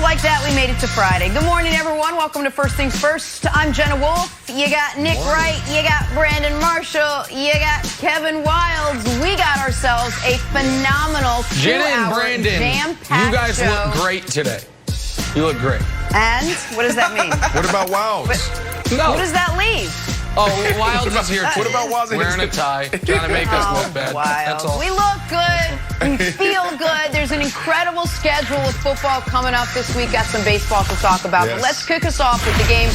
Just like that, we made it to Friday. Good morning, everyone. Welcome to First Things First. I'm Jenna Wolfe. You got Nick Wright. You got Brandon Marshall. You got Kevin Wilds. We got ourselves a phenomenal Jenna and Brandon, jam-packed you guys show. look great today. You look great. And what does that mean? What about Wilds? No. What does that leave? Oh, Wilds is here too. What about Wilds? Wearing a tie, trying to make us look bad. That's all. We look good. We feel good. There's an incredible schedule of football coming up this week. Got some baseball to talk about. Yes. But let's kick us off with the game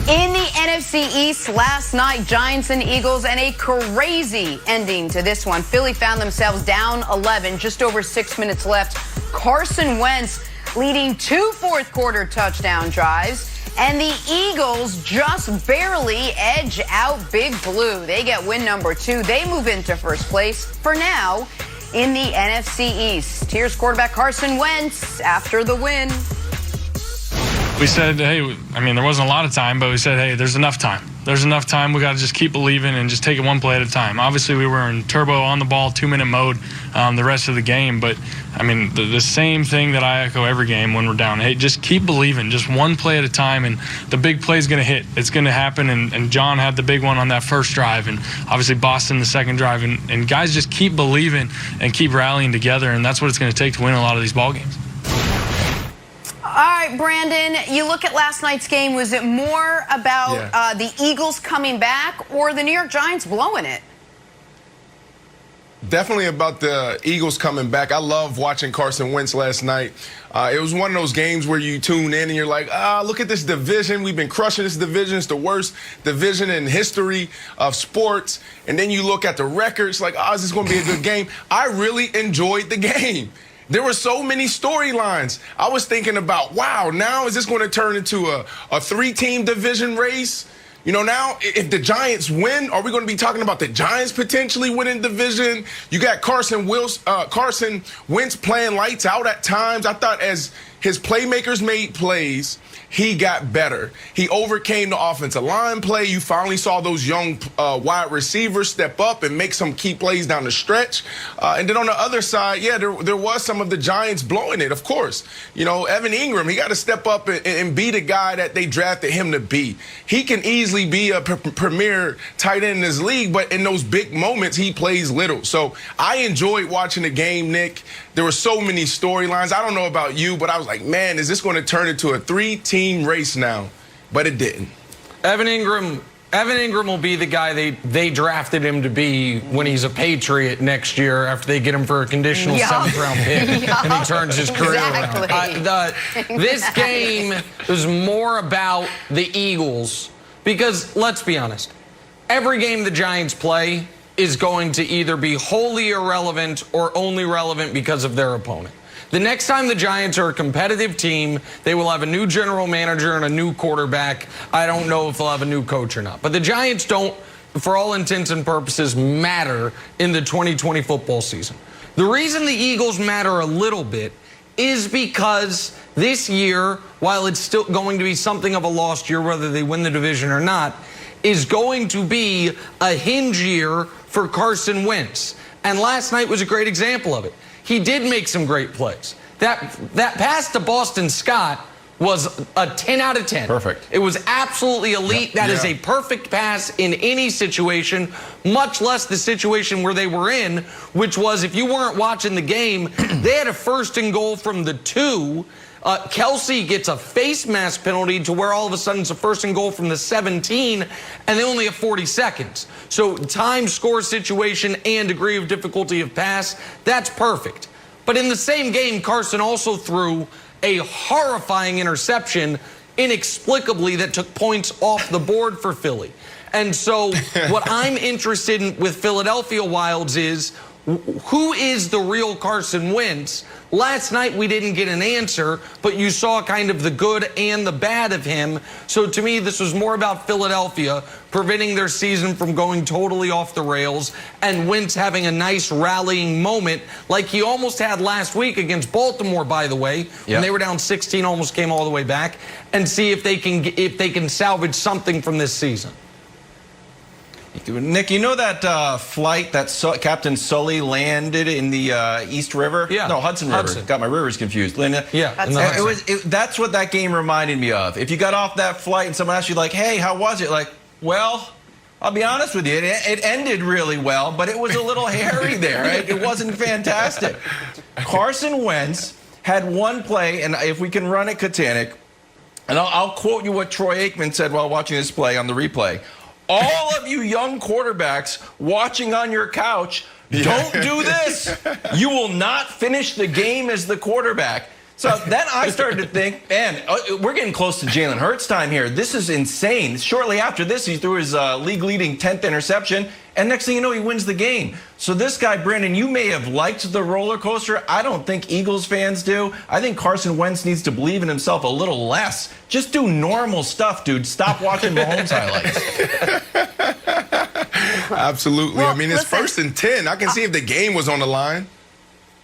in the NFC East last night. Giants and Eagles, and a crazy ending to this one. Philly found themselves down 11, just over 6 minutes left. Carson Wentz leading 2 fourth-quarter touchdown drives. And the Eagles just barely edge out Big Blue. They get win number 2. They move into first place for now in the NFC East. Here's quarterback Carson Wentz after the win. We said, hey, I mean, there wasn't a lot of time, but we said, hey, there's enough time. There's enough time. We got to just keep believing and just take it one play at a time. Obviously, we were in turbo on the ball, 2-minute mode the rest of the game. But, I mean, the same thing that I echo every game when we're down. Hey, just keep believing, just one play at a time, and the big play is going to hit. It's going to happen, and John had the big one on that first drive, and obviously Boston the second drive. And guys just keep believing and keep rallying together, and that's what it's going to take to win a lot of these ball games. All right, Brandon, you look at last night's game. Was it more about the Eagles coming back or the New York Giants blowing it? Definitely about the Eagles coming back. I love watching Carson Wentz last night. It was one of those games where you tune in and you're like, look at this division. We've been crushing this division. It's the worst division in history of sports. And then you look at the records like, is this going to be a good game? I really enjoyed the game. There were so many storylines. I was thinking about, wow, now is this going to turn into a 3-team division race? You know, now if the Giants win, are we going to be talking about the Giants potentially winning division? You got Carson Wentz playing lights out at times. I thought as his playmakers made plays, he got better. He overcame the offensive line play. You finally saw those young wide receivers step up and make some key plays down the stretch. And then on the other side, there was some of the Giants blowing it, of course. You know, Evan Ingram, he got to step up and be the guy that they drafted him to be. He can easily be a premier tight end in this league, but in those big moments, he plays little. So I enjoyed watching the game, Nick. There were so many storylines. I don't know about you, but I was like, man, is this going to turn into a 3-team race now? But it didn't. Evan Ingram will be the guy they drafted him to be when he's a Patriot next year after they get him for a conditional 7th-round pick and he turns his career around. This game is more about the Eagles because, let's be honest, every game the Giants play is going to either be wholly irrelevant or only relevant because of their opponent. The next time the Giants are a competitive team, they will have a new general manager and a new quarterback. I don't know if they'll have a new coach or not. But the Giants don't, for all intents and purposes, matter in the 2020 football season. The reason the Eagles matter a little bit is because this year, while it's still going to be something of a lost year, whether they win the division or not, is going to be a hinge year for Carson Wentz. And last night was a great example of it. He did make some great plays. That pass to Boston Scott was a 10 out of 10. Perfect. It was absolutely elite. That is a perfect pass in any situation, much less the situation where they were in, which was, if you weren't watching the game, they had a 1st and goal from the 2. Kelsey gets a face mask penalty to where all of a sudden it's a 1st and goal from the 17, and they only have 40 seconds. So time, score situation, and degree of difficulty of pass, that's perfect. But in the same game, Carson also threw a horrifying interception inexplicably that took points off the board for Philly. And so what I'm interested in with Philadelphia Wilds is, who is the real Carson Wentz? Last night we didn't get an answer, but you saw kind of the good and the bad of him. So to me, this was more about Philadelphia preventing their season from going totally off the rails and Wentz having a nice rallying moment like he almost had last week against Baltimore, by the way, when they were down 16, almost came all the way back, and see if they can salvage something from this season. Nick, you know that flight that Captain Sully landed in the East River? Yeah. No, Hudson River. Got my rivers confused. Linda? Yeah. That's what that game reminded me of. If you got off that flight and someone asked you, like, hey, how was it? Like, well, I'll be honest with you, it ended really well, but it was a little hairy there. Right? It wasn't fantastic. Carson Wentz had one play, and if we can run it, Katanik, and I'll quote you what Troy Aikman said while watching this play on the replay. All of you young quarterbacks watching on your couch, don't do this. You will not finish the game as the quarterback. So then I started to think, man, we're getting close to Jalen Hurts time here. This is insane. Shortly after this, he threw his league-leading 10th interception, and next thing you know, he wins the game. So this guy, Brandon, you may have liked the roller coaster. I don't think Eagles fans do. I think Carson Wentz needs to believe in himself a little less. Just do normal stuff, dude. Stop watching Mahomes highlights. Absolutely. Well, I mean, it's listen, 1st and 10. I can see if the game was on the line.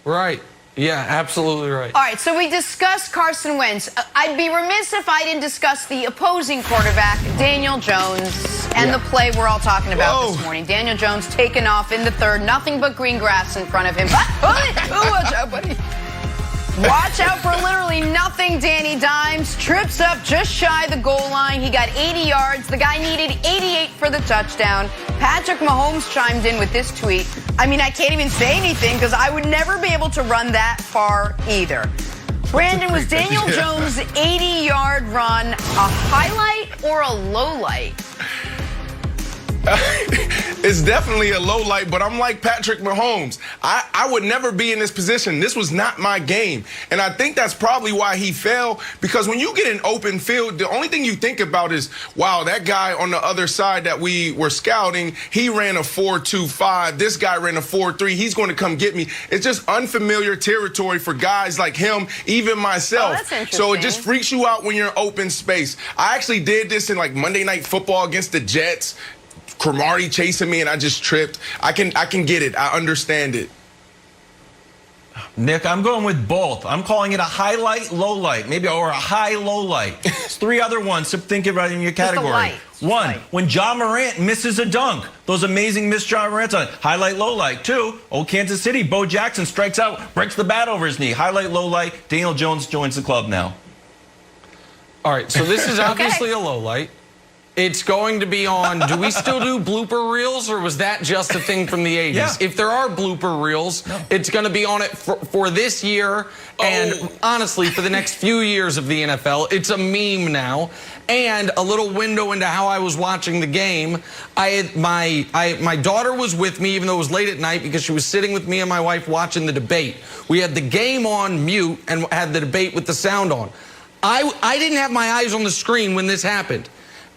Right. Yeah, absolutely right. All right, so we discussed Carson Wentz. I'd be remiss if I didn't discuss the opposing quarterback, Daniel Jones, and the play we're all talking about this morning. Daniel Jones taken off in the 3rd, nothing but green grass in front of him. Watch out, buddy. Watch out for literally nothing. Danny Dimes trips up just shy of the goal line. He got 80 yards. The guy needed 88 for the touchdown. Patrick Mahomes chimed in with this tweet. I mean, I can't even say anything because I would never be able to run that far either. Brandon, was Daniel Jones' 80-yard run a highlight or a low light? It's definitely a low light, but I'm like Patrick Mahomes. I would never be in this position. This was not my game. And I think that's probably why he fell, because when you get an open field, the only thing you think about is, wow, that guy on the other side that we were scouting, he ran a 4.25. This guy ran a 4.3. He's going to come get me. It's just unfamiliar territory for guys like him, even myself. Oh, that's interesting. So it just freaks you out when you're in open space. I actually did this in like Monday Night Football against the Jets. Cromartie chasing me and I just tripped. I can get it. I understand it. Nick, I'm going with both. I'm calling it a highlight, low light, maybe, or a high, low light. It's 3 other ones to think about in your category. One, when John Morant misses a dunk. Those amazing missed John Morant's on it. Highlight, low light. 2, old Kansas City, Bo Jackson strikes out, breaks the bat over his knee. Highlight, low light. Daniel Jones joins the club now. All right, so this is obviously a low light. It's going to be on, do we still do blooper reels, or was that just a thing from the 80s? Yeah. If there are blooper reels, it's going to be on it for this year and honestly for the next few years of the NFL. It's a meme now. And a little window into how I was watching the game. My daughter was with me, even though it was late at night, because she was sitting with me and my wife watching the debate. We had the game on mute and had the debate with the sound on. I didn't have my eyes on the screen when this happened.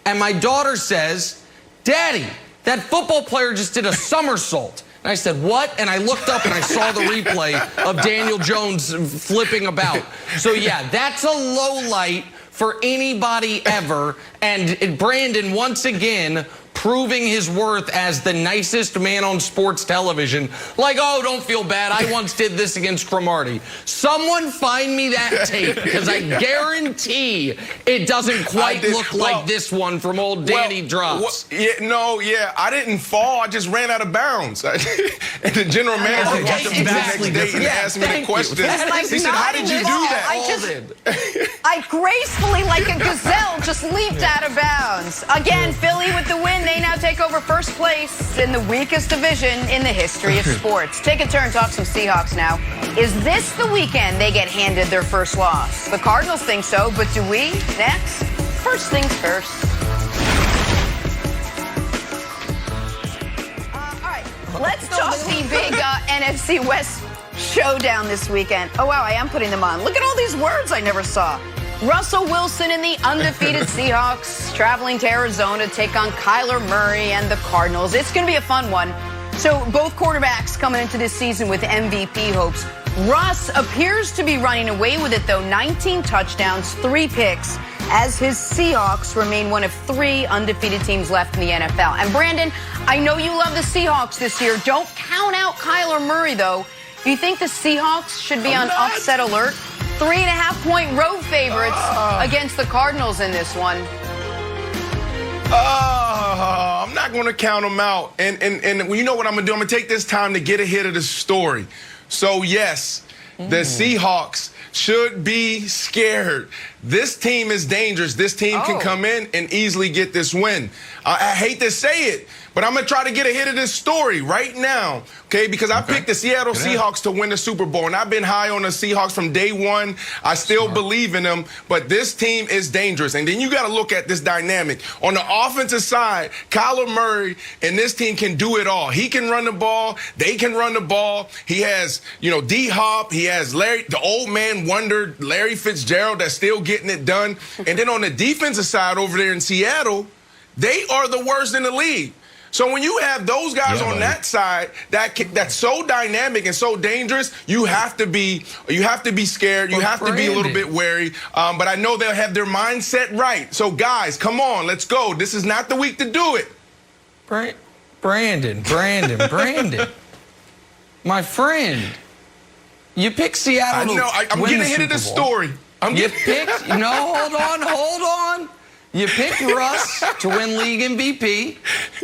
And my daughter says, Daddy, that football player just did a somersault. And I said, what? And I looked up and I saw the replay of Daniel Jones flipping about. So, yeah, that's a low light for anybody ever. And Brandon, once again, proving his worth as the nicest man on sports television. Like, oh, don't feel bad. I once did this against Cromartie. Someone find me that tape, because I guarantee it doesn't quite look like this one from old Danny Drops. I didn't fall. I just ran out of bounds. And the general manager walked up to me the next day and asked me the question. He said, how did you do that? I gracefully, like a gazelle, just leaped out of bounds. Again, Philly with the win. They now take over 1st place in the weakest division in the history of sports. Take a turn, talk some Seahawks now. Is this the weekend they get handed their first loss? The Cardinals think so, but do we? Next, first things first. All right, let's talk the big NFC West showdown this weekend. Oh, wow, I am putting them on. Look at all these words I never saw. Russell Wilson and the undefeated Seahawks traveling to Arizona to take on Kyler Murray and the Cardinals. It's going to be a fun one. So both quarterbacks coming into this season with MVP hopes. Russ appears to be running away with it, though. 19 touchdowns, 3 picks, as his Seahawks remain one of 3 undefeated teams left in the NFL. And Brandon, I know you love the Seahawks this year. Don't count out Kyler Murray, though. Do you think the Seahawks should be on upset alert? 3.5-point road favorites against the Cardinals in this one. I'm not going to count them out. And you know what I'm going to do? I'm going to take this time to get ahead of the story. So, yes, the Seahawks should be scared. This team is dangerous. This team can come in and easily get this win. I hate to say it, but I'm going to try to get ahead of this story right now, okay? Because I picked the Seattle Seahawks to win the Super Bowl, and I've been high on the Seahawks from day one. I still believe in them, but this team is dangerous. And then you got to look at this dynamic. On the offensive side, Kyler Murray and this team can do it all. He can run the ball. They can run the ball. He has, D-Hop. He has Larry, the old man wonder, Larry Fitzgerald, that's still getting it done. And then on the defensive side over there in Seattle, they are the worst in the league. So when you have those guys on that side, that's so dynamic and so dangerous, you have to be scared. You have to be a little bit wary. But I know they'll have their mindset right. So guys, come on, let's go. This is not the week to do it. Brandon, my friend, you picked Seattle. I know. I'm getting ahead of the story. Hold on. You picked Russ to win league MVP,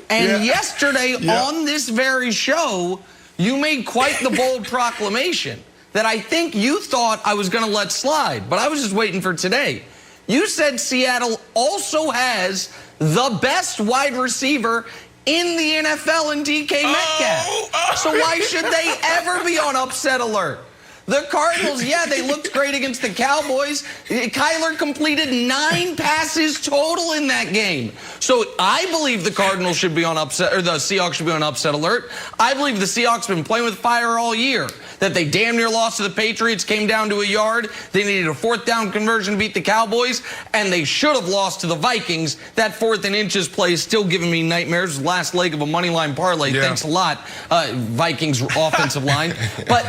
and yesterday on this very show, you made quite the bold proclamation that I think you thought I was going to let slide, but I was just waiting for today. You said Seattle also has the best wide receiver in the NFL in DK Metcalf. So why should they ever be on upset alert? The Cardinals, they looked great against the Cowboys. Kyler completed 9 passes total in that game. So I believe the Cardinals should be on upset, or the Seahawks should be on upset alert. I believe the Seahawks have been playing with fire all year. That they damn near lost to the Patriots, came down to a yard. They needed a 4th down conversion to beat the Cowboys, and they should have lost to the Vikings. That 4th and inches play is still giving me nightmares. Last leg of a money line parlay. Yeah. Thanks a lot, Vikings offensive line. But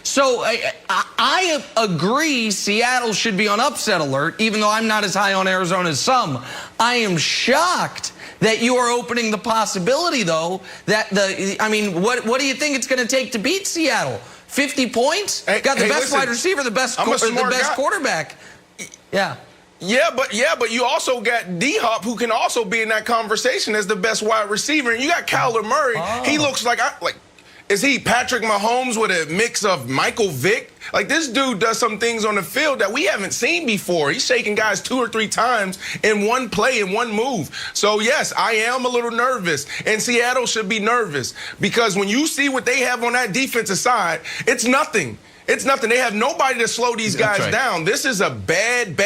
So I agree Seattle should be on upset alert, even though I'm not as high on Arizona as some. I am shocked that you are opening the possibility, though, that what do you think it's going to take to beat Seattle? 50 points? Got the best wide receiver, the best quarterback. Yeah. Yeah, but you also got D-Hop, who can also be in that conversation as the best wide receiver. And you got Kyler Murray. He looks like is he Patrick Mahomes with a mix of Michael Vick? Like, this dude does some things on the field that we haven't seen before. He's shaking guys 2 or 3 times in one play, in one move. So, yes, I am a little nervous. And Seattle should be nervous because when you see what they have on that defensive side, it's nothing. It's nothing. They have nobody to slow these guys down. This is a bad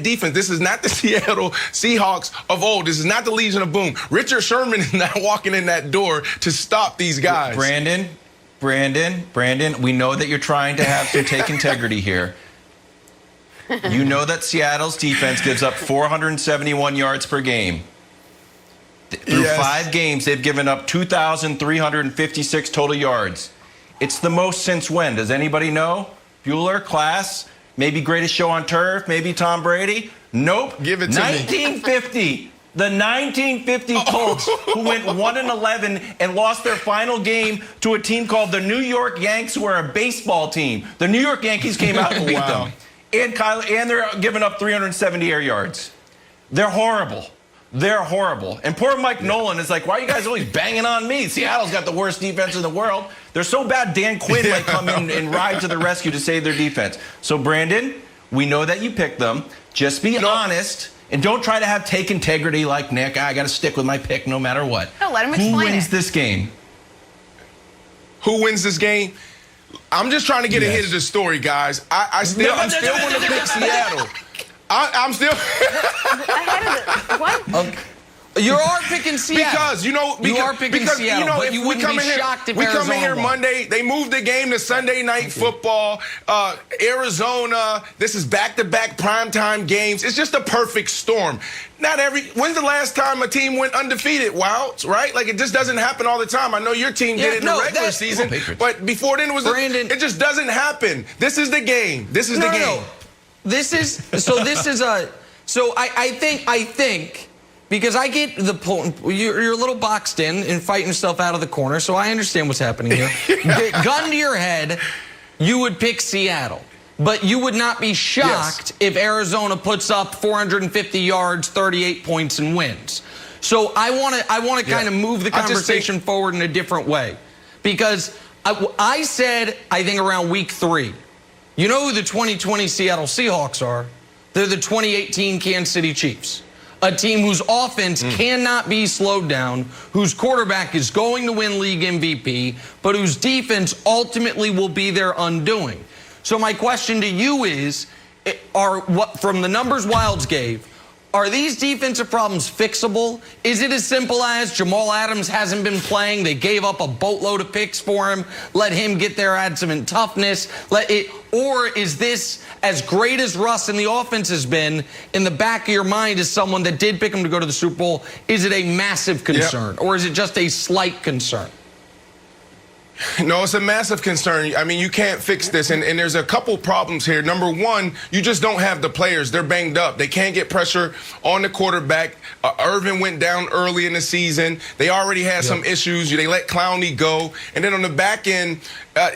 defense. This is not the Seattle Seahawks of old. This is not the Legion of Boom. Richard Sherman is not walking in that door to stop these guys. Brandon, we know that you're trying to have some take integrity here. You know that Seattle's defense gives up 471 yards per game. Through 5 games, they've given up 2,356 total yards. It's the most since when? Does anybody know? Bueller, Class, maybe greatest show on turf, maybe Tom Brady? Nope. Give it to 1950. me. The 1950 Colts, who went 1-11 and lost their final game to a team called the New York Yanks, who are a baseball team. The New York Yankees came out and beat them. And they're giving up 370 air yards. They're horrible. They're horrible. And poor Mike Nolan is like, why are you guys always banging on me? Seattle's got the worst defense in the world. They're so bad Dan Quinn might come in and ride to the rescue to save their defense. So, Brandon, we know that you picked them. Just be honest and don't try to have take integrity like Nick. I got to stick with my pick no matter what. No, let him explain Who wins this game? Who wins this game? I'm just trying to get ahead of the story, guys. I'm still going to pick Seattle. I'm still ahead of it. What? You are picking Seattle. Because, you are picking Seattle, but you wouldn't be shocked if we come in here Monday. They moved the game to Sunday Night Football. Arizona, this is back-to-back primetime games. It's just a perfect storm. When's the last time a team went undefeated, Wilds, right? Like, it just doesn't happen all the time. I know your team did it in the regular season, but before then it just doesn't happen. This is the game. This is the game. I think, because I get the point, you're a little boxed in and fighting yourself out of the corner, so I understand what's happening here. Gun to your head, you would pick Seattle. but you would not be shocked if Arizona puts up 450 yards, 38 points, and wins. So I want to kind of move the conversation forward in a different way, because I said, I think around week 3, you know who the 2020 Seattle Seahawks are? They're the 2018 Kansas City Chiefs. A team whose offense cannot be slowed down, whose quarterback is going to win league MVP, but whose defense ultimately will be their undoing. So my question to you is, from the numbers Wilds gave, are these defensive problems fixable? Is it as simple as Jamal Adams hasn't been playing, they gave up a boatload of picks for him, let him get there, add some toughness, or is this, as great as Russ and the offense has been, in the back of your mind as someone that did pick him to go to the Super Bowl, is it a massive concern, or is it just a slight concern? No, it's a massive concern. I mean, you can't fix this, and there's a couple problems here. Number one, you just don't have the players. They're banged up. They can't get pressure on the quarterback. Irvin went down early in the season. They already had some issues. They let Clowney go. And then on the back end,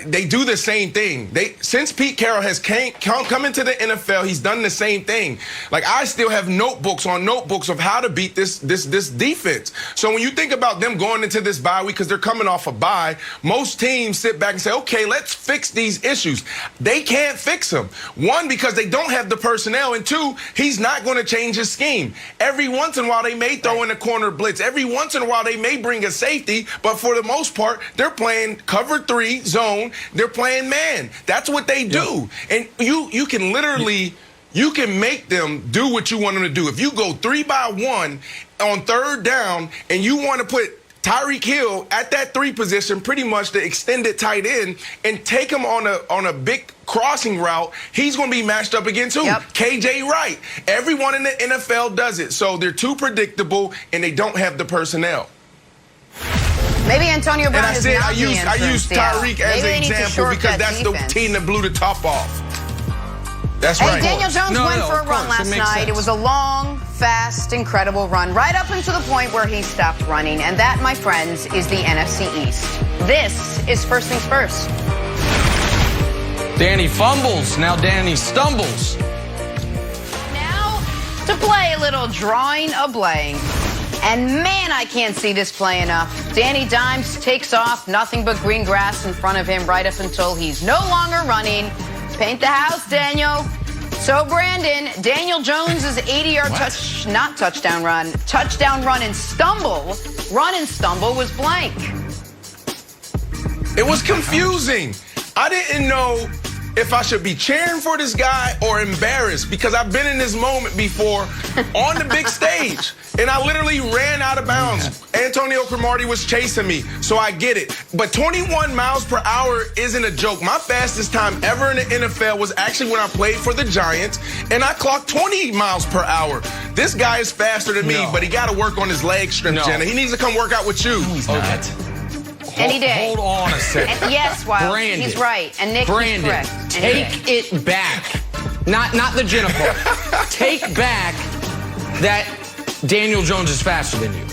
they do the same thing. Since Pete Carroll has come into the NFL, he's done the same thing. Like, I still have notebooks on notebooks of how to beat this defense. So when you think about them going into this bye week, because they're coming off a bye, most teams sit back and say, okay, let's fix these issues. They can't fix them. One, because they don't have the personnel, and two, he's not going to change his scheme. Every once in a while, they may throw in a corner blitz. Every once in a while, they may bring a safety, but for the most part, they're playing cover 3 zone. They're playing man. That's what they do. And you can literally, you can make them do what you want them to do. If you go 3-by-1 on 3rd down and you want to put Tyreek Hill at that 3 position, pretty much the extended tight end, and take him on a big crossing route, he's going to be matched up against who? KJ Wright. Everyone in the NFL does it. So they're too predictable, and they don't have the personnel. Maybe Antonio Brown and is not I used Tyreek as an example because that's the team that blew the top off. That's right. Daniel Jones went for a run last night. It was a long, fast, incredible run, right up until the point where he stopped running. And that, my friends, is the NFC East. This is First Things First. Danny fumbles. Now Danny stumbles. Now to play a little drawing a blank. And man, I can't see this play enough. Danny Dimes takes off, nothing but green grass in front of him right up until he's no longer running. Paint the house, Daniel. So, Brandon, Daniel Jones' 80-yard touchdown run and stumble was blank. It was confusing. I didn't know if I should be cheering for this guy or embarrassed, because I've been in this moment before on the big stage, and I literally ran out of bounds. Antonio Cromartie was chasing me, so I get it. But 21 miles per hour isn't a joke. My fastest time ever in the NFL was actually when I played for the Giants, and I clocked 20 miles per hour. This guy is faster than me, but he got to work on his leg strength, Jenna. He needs to come work out with you. He's not. And he did. Hold on a second. Yes, Wild. Brandon, he's right. And Nick is correct. Take it back. Not the Jenna part. Take back that Daniel Jones is faster than you.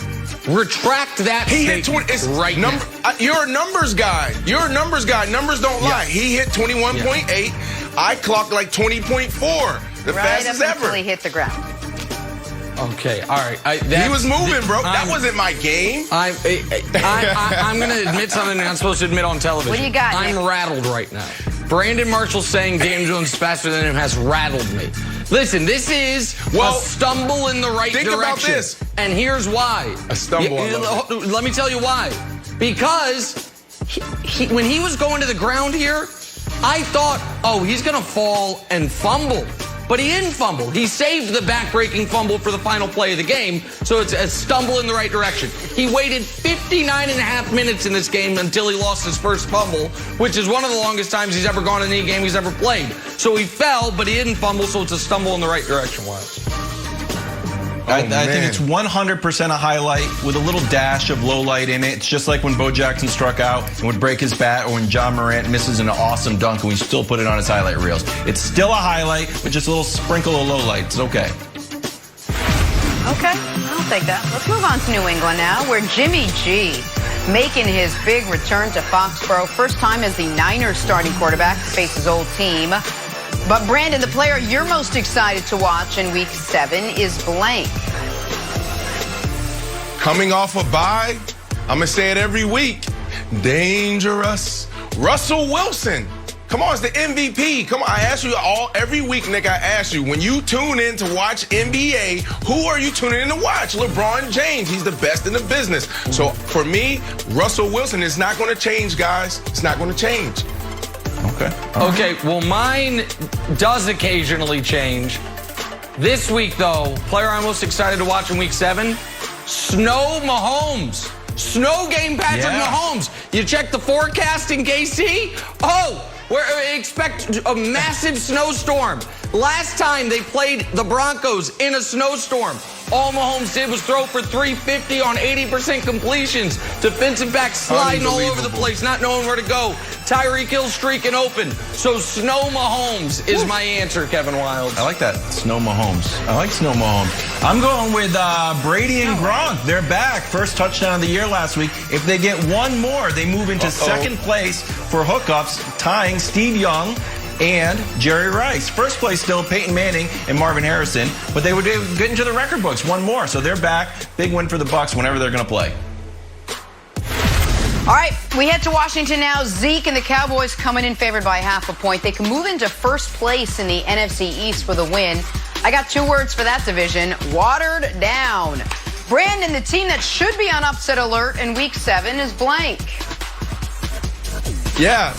Retract that statement right now. You're a numbers guy. You're a numbers guy. Numbers don't lie. He hit 21.8. I clocked like 20.4. The fastest ever. Until he hit the ground. Okay, all right. He was moving, bro. That wasn't my game. I'm going to admit something I'm not supposed to admit on television. What do you got, I'm Nick? rattled right now. Brandon Marshall saying Daniel Jones is faster than him has rattled me. Listen, this is a stumble in the right direction. Think about this. And here's why. A stumble. Let me tell you why. Because when he was going to the ground here, I thought, oh, he's going to fall and fumble. But he didn't fumble. He saved the back-breaking fumble for the final play of the game, so it's a stumble in the right direction. He waited 59.5 minutes in this game until he lost his first fumble, which is one of the longest times he's ever gone in any game he's ever played. So he fell, but he didn't fumble, so it's a stumble in the right direction. I think it's 100% a highlight with a little dash of low light in it. It's just like when Bo Jackson struck out and would break his bat, or when John Morant misses an awesome dunk and we still put it on his highlight reels. It's still a highlight with just a little sprinkle of low light. It's okay. Okay, I'll take that. Let's move on to New England now, where Jimmy G making his big return to Foxborough. First time as the Niners starting quarterback to face his old team. But Brandon, the player you're most excited to watch in Week 7 is blank. Coming off a bye, I'm going to say it every week. Dangerous. Russell Wilson. Come on, it's the MVP. Come on, I ask you every week, Nick, I ask you, when you tune in to watch NBA, who are you tuning in to watch? LeBron James. He's the best in the business. So for me, Russell Wilson is not going to change, guys. It's not going to change. Okay. Okay, well, mine does occasionally change. This week, though, player I'm most excited to watch in Week 7, Snow Mahomes. Snow game Patrick Mahomes. You check the forecast in KC? Oh, we expect a massive snowstorm. Last time they played the Broncos in a snowstorm, all Mahomes did was throw for 350 on 80% completions. Defensive back sliding all over the place, not knowing where to go. Tyreek Hill streaking open. So Snow Mahomes is my answer, Kevin Wildes. I like that. Snow Mahomes. I like Snow Mahomes. I'm going with Brady and Gronk. They're back. First touchdown of the year last week. If they get one more, they move into second place for hookups, tying Steve Young and Jerry Rice. First place still Peyton Manning and Marvin Harrison, but they would get into the record books. One more, so they're back. Big win for the Bucs whenever they're going to play. All right, we head to Washington now. Zeke and the Cowboys coming in favored by half a point. They can move into first place in the NFC East with a win. I got 2 words for that division: watered down. Brandon, the team that should be on upset alert in Week 7 is blank. Yeah,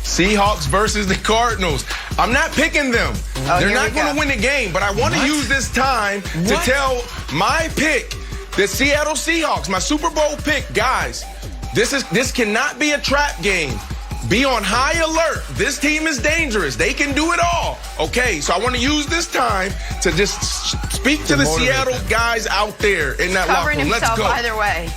Seahawks versus the Cardinals. I'm not picking them. They're not going to win the game, but I want to use this time to tell my pick, the Seattle Seahawks, my Super Bowl pick. Guys, this cannot be a trap game. Be on high alert. This team is dangerous. They can do it all. Okay, so I want to use this time to just speak to the Seattle guys out there in that locker room. Let's go. Either way.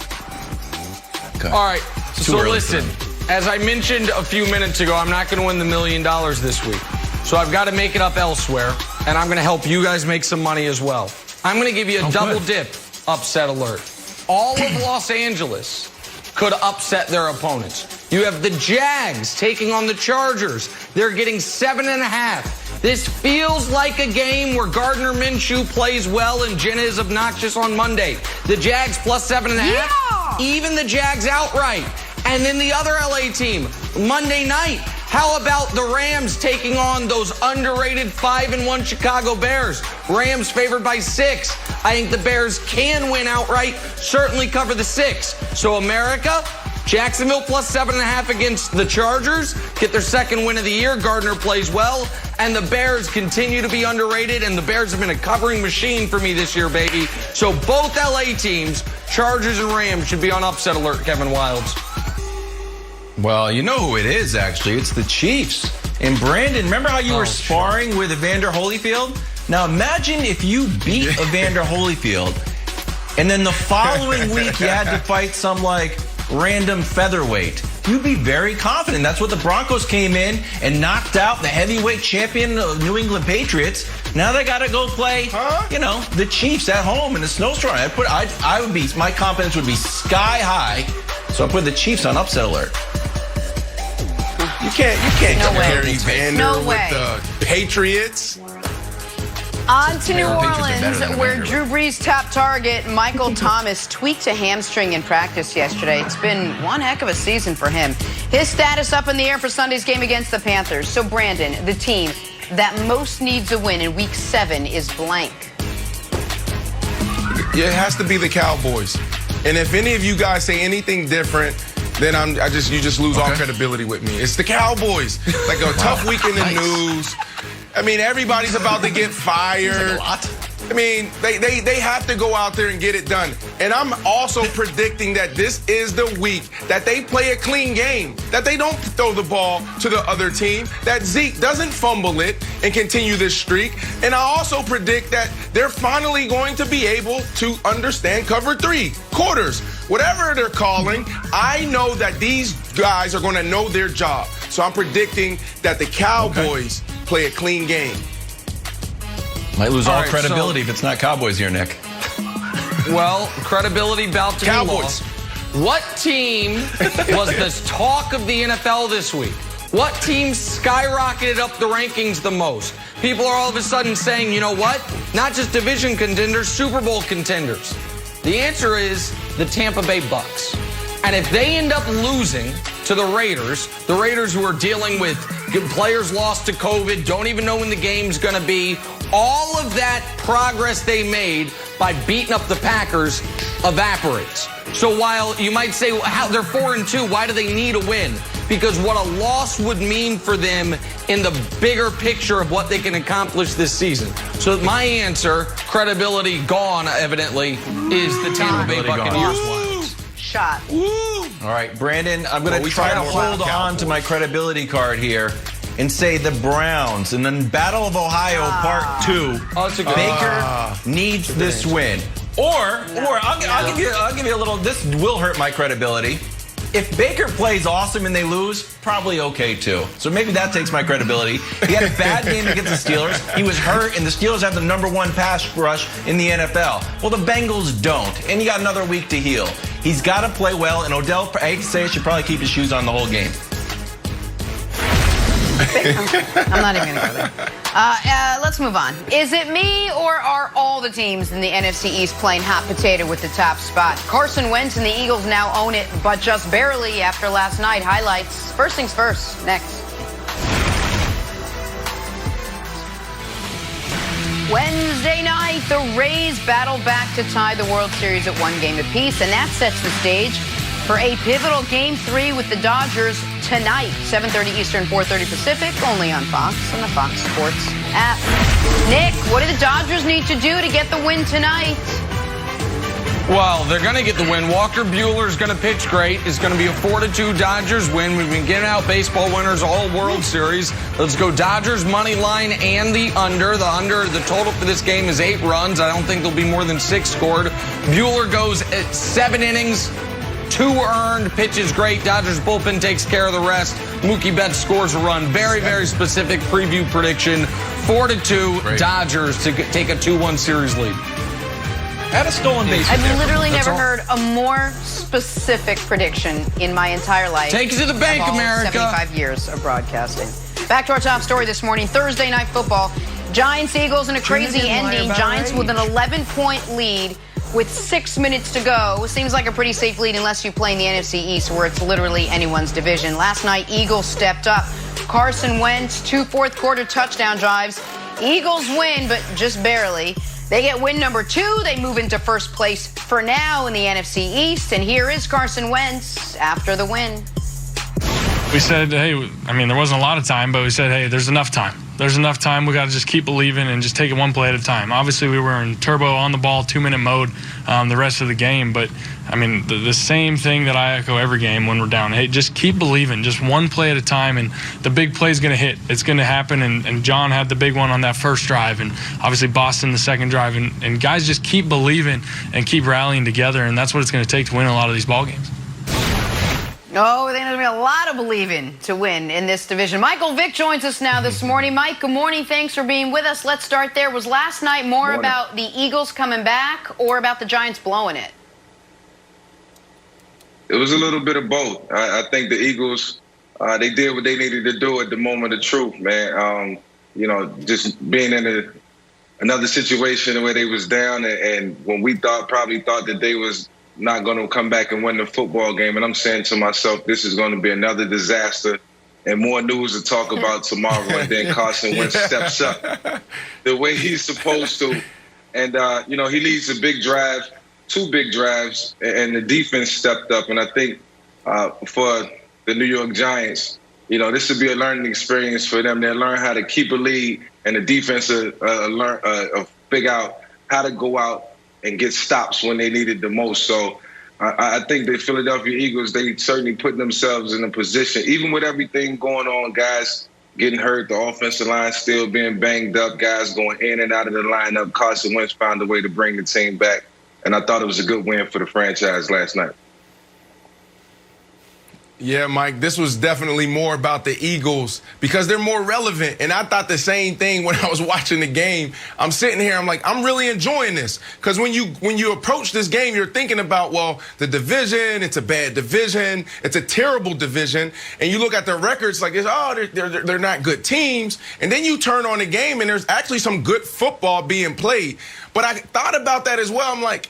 Okay. All right, so listen. As I mentioned a few minutes ago, I'm not going to win the $1 million this week. So I've got to make it up elsewhere, and I'm going to help you guys make some money as well. I'm going to give you a double dip upset alert. All of Los Angeles could upset their opponents. You have the Jags taking on the Chargers. They're getting 7.5. This feels like a game where Gardner Minshew plays well and Jenna is obnoxious on Monday. The Jags plus 7.5. Even the Jags outright. And then the other LA team, Monday night, how about the Rams taking on those underrated 5-1 Chicago Bears? Rams favored by 6. I think the Bears can win outright, certainly cover the 6. So America, Jacksonville plus 7.5 against the Chargers, get their second win of the year. Gardner plays well, and the Bears continue to be underrated, and the Bears have been a covering machine for me this year, baby. So both LA teams, Chargers and Rams, should be on upset alert, Kevin Wildes. Well, you know who it is, actually. It's the Chiefs. And Brandon, remember how you were sparring with Evander Holyfield? Now imagine if you beat Evander Holyfield, and then the following week you had to fight some, like, random featherweight. You'd be very confident. That's what the Broncos came in and knocked out the heavyweight champion of New England Patriots. Now they got to go play, you know, the Chiefs at home in a snowstorm. My confidence would be sky high. So I put the Chiefs on upset alert. You can't compare Evander with the Patriots. On to New Orleans, where Drew Brees' top target, Michael Thomas, tweaked a hamstring in practice yesterday. It's been one heck of a season for him. His status up in the air for Sunday's game against the Panthers. So, Brandon, the team that most needs a win in Week 7 is blank. It has to be the Cowboys. And if any of you guys say anything different, then you just lose all credibility with me. It's the Cowboys. Like a tough week in the news. I mean, everybody's about to get fired. I mean, they have to go out there and get it done. And I'm also predicting that this is the week that they play a clean game, that they don't throw the ball to the other team, that Zeke doesn't fumble it and continue this streak. And I also predict that they're finally going to be able to understand cover 3, quarters, whatever they're calling. I know that these guys are going to know their job. So I'm predicting that the Cowboys play a clean game. Might lose all credibility if it's not Cowboys here, Nick. Well, credibility about to be lost. What team was the talk of the NFL this week? What teams skyrocketed up the rankings the most? People are all of a sudden saying, you know what? Not just division contenders, Super Bowl contenders. The answer is the Tampa Bay Bucks. And if they end up losing to the Raiders who are dealing with players lost to COVID, don't even know when the game's going to be, all of that progress they made by beating up the Packers evaporates. So while you might say, well, they're 4-2, why do they need a win? Because what a loss would mean for them in the bigger picture of what they can accomplish this season. So my answer, credibility gone, evidently, is the Tampa Bay Buccaneers. Shot. All right, Brandon, I'm going to try to hold on to my credibility card here and say the Browns. And then Battle of Ohio Part 2. Baker needs this win. Or I'll give you a little, this will hurt my credibility. If Baker plays awesome and they lose, probably okay too. So maybe that takes my credibility. He had a bad game against the Steelers. He was hurt, and the Steelers have the #1 pass rush in the NFL. Well, the Bengals don't, and you got another week to heal. He's got to play well, and Odell, I hate to say it, should probably keep his shoes on the whole game. I'm not even going to go there. Let's move on. Is it me, or are all the teams in the NFC East playing hot potato with the top spot? Carson Wentz and the Eagles now own it, but just barely after last night. Highlights. First things first, next. Wednesday night, the Rays battle back to tie the World Series at 1 game apiece, and that sets the stage for a pivotal Game 3 with the Dodgers tonight, 7:30 Eastern, 4:30 Pacific, only on Fox and the Fox Sports app. Nick, what do the Dodgers need to do to get the win tonight? Well, they're going to get the win. Walker Buehler's going to pitch great. It's going to be a 4-2 Dodgers win. We've been giving out baseball winners all World Series. Let's go Dodgers money line and the under. The total for this game is 8 runs. I don't think there'll be more than 6 scored. Buehler goes at 7 innings. 2 earned, pitches great. Dodgers bullpen takes care of the rest. Mookie Betts scores a run. Very, very specific preview prediction. 4-2 Great. Dodgers to take a 2-1 series lead. Had a stolen base. I've literally That's never all. heard a more specific prediction in my entire life. Take it to the bank, of all America. 75 years of broadcasting. Back to our top story this morning. Thursday night football. Giants, Eagles in a crazy ending. Giants with an 11-point lead with 6 minutes to go. Seems like a pretty safe lead unless you play in the NFC East, where it's literally anyone's division. Last night, Eagles stepped up. Carson Wentz, 2 fourth-quarter touchdown drives. Eagles win, but just barely. They get win number 2. They move into first place for now in the NFC East. And here is Carson Wentz after the win. We said, hey, I mean, there wasn't a lot of time, but we said, hey, there's enough time. There's enough time. We got to just keep believing and just take it one play at a time. Obviously, we were in turbo on the ball, 2-minute mode the rest of the game. But, I mean, the same thing that I echo every game when we're down. Hey, just keep believing, just one play at a time, and the big play is going to hit. It's going to happen, and John had the big one on that first drive, and obviously Boston the second drive. And guys just keep believing and keep rallying together, and that's what it's going to take to win a lot of these ball games. Oh, there's going to be a lot of believing to win in this division. Michael Vick joins us now this morning. Mike, good morning. Thanks for being with us. Let's start there. Was last night more about the Eagles coming back or about the Giants blowing it? It was a little bit of both. I think the Eagles, they did what they needed to do at the moment of truth, man. Just being in another situation where they was down, and when we probably thought that they was not going to come back and win the football game. And I'm saying to myself, this is going to be another disaster and more news to talk about tomorrow. And then Carson Wentz steps up the way he's supposed to. And, he leads a big drive, 2 big drives, and the defense stepped up. And I think for the New York Giants, this would be a learning experience for them. They'll learn how to keep a lead, and the defense will figure out how to go out and get stops when they need it the most. So I think the Philadelphia Eagles, they certainly put themselves in a position, even with everything going on, guys getting hurt, the offensive line still being banged up, guys going in and out of the lineup. Carson Wentz found a way to bring the team back, and I thought it was a good win for the franchise last night. Yeah, Mike, this was definitely more about the Eagles because they're more relevant. And I thought the same thing when I was watching the game. I'm sitting here, I'm like, I'm really enjoying this. Because when you approach this game, you're thinking about, well, the division, it's a bad division, it's a terrible division. And you look at the records like, they're not good teams. And then you turn on the game and there's actually some good football being played. But I thought about that as well. I'm like,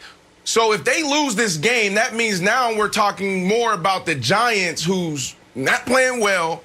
so if they lose this game, that means now we're talking more about the Giants, who's not playing well,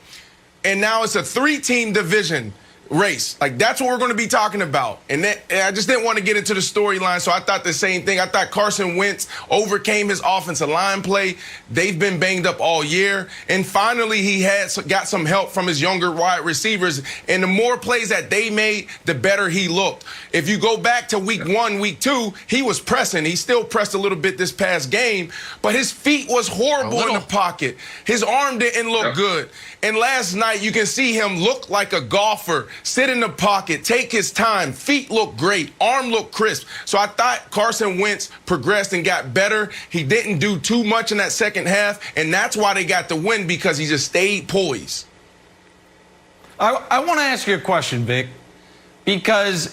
and now it's a 3-team division race. Like, that's what we're going to be talking about. And I just didn't want to get into the storyline, so I thought the same thing. I thought Carson Wentz overcame his offensive line play. They've been banged up all year. And finally, he got some help from his younger wide receivers. And the more plays that they made, the better he looked. If you go back to week 1, week 2, he was pressing. He still pressed a little bit this past game, but his feet was horrible in the pocket. His arm didn't look good. And last night, you can see him look like a golfer, sit in the pocket, take his time. Feet look great. Arm look crisp. So I thought Carson Wentz progressed and got better. He didn't do too much in that second half, and that's why they got the win, because he just stayed poised. I want to ask you a question, Vic, because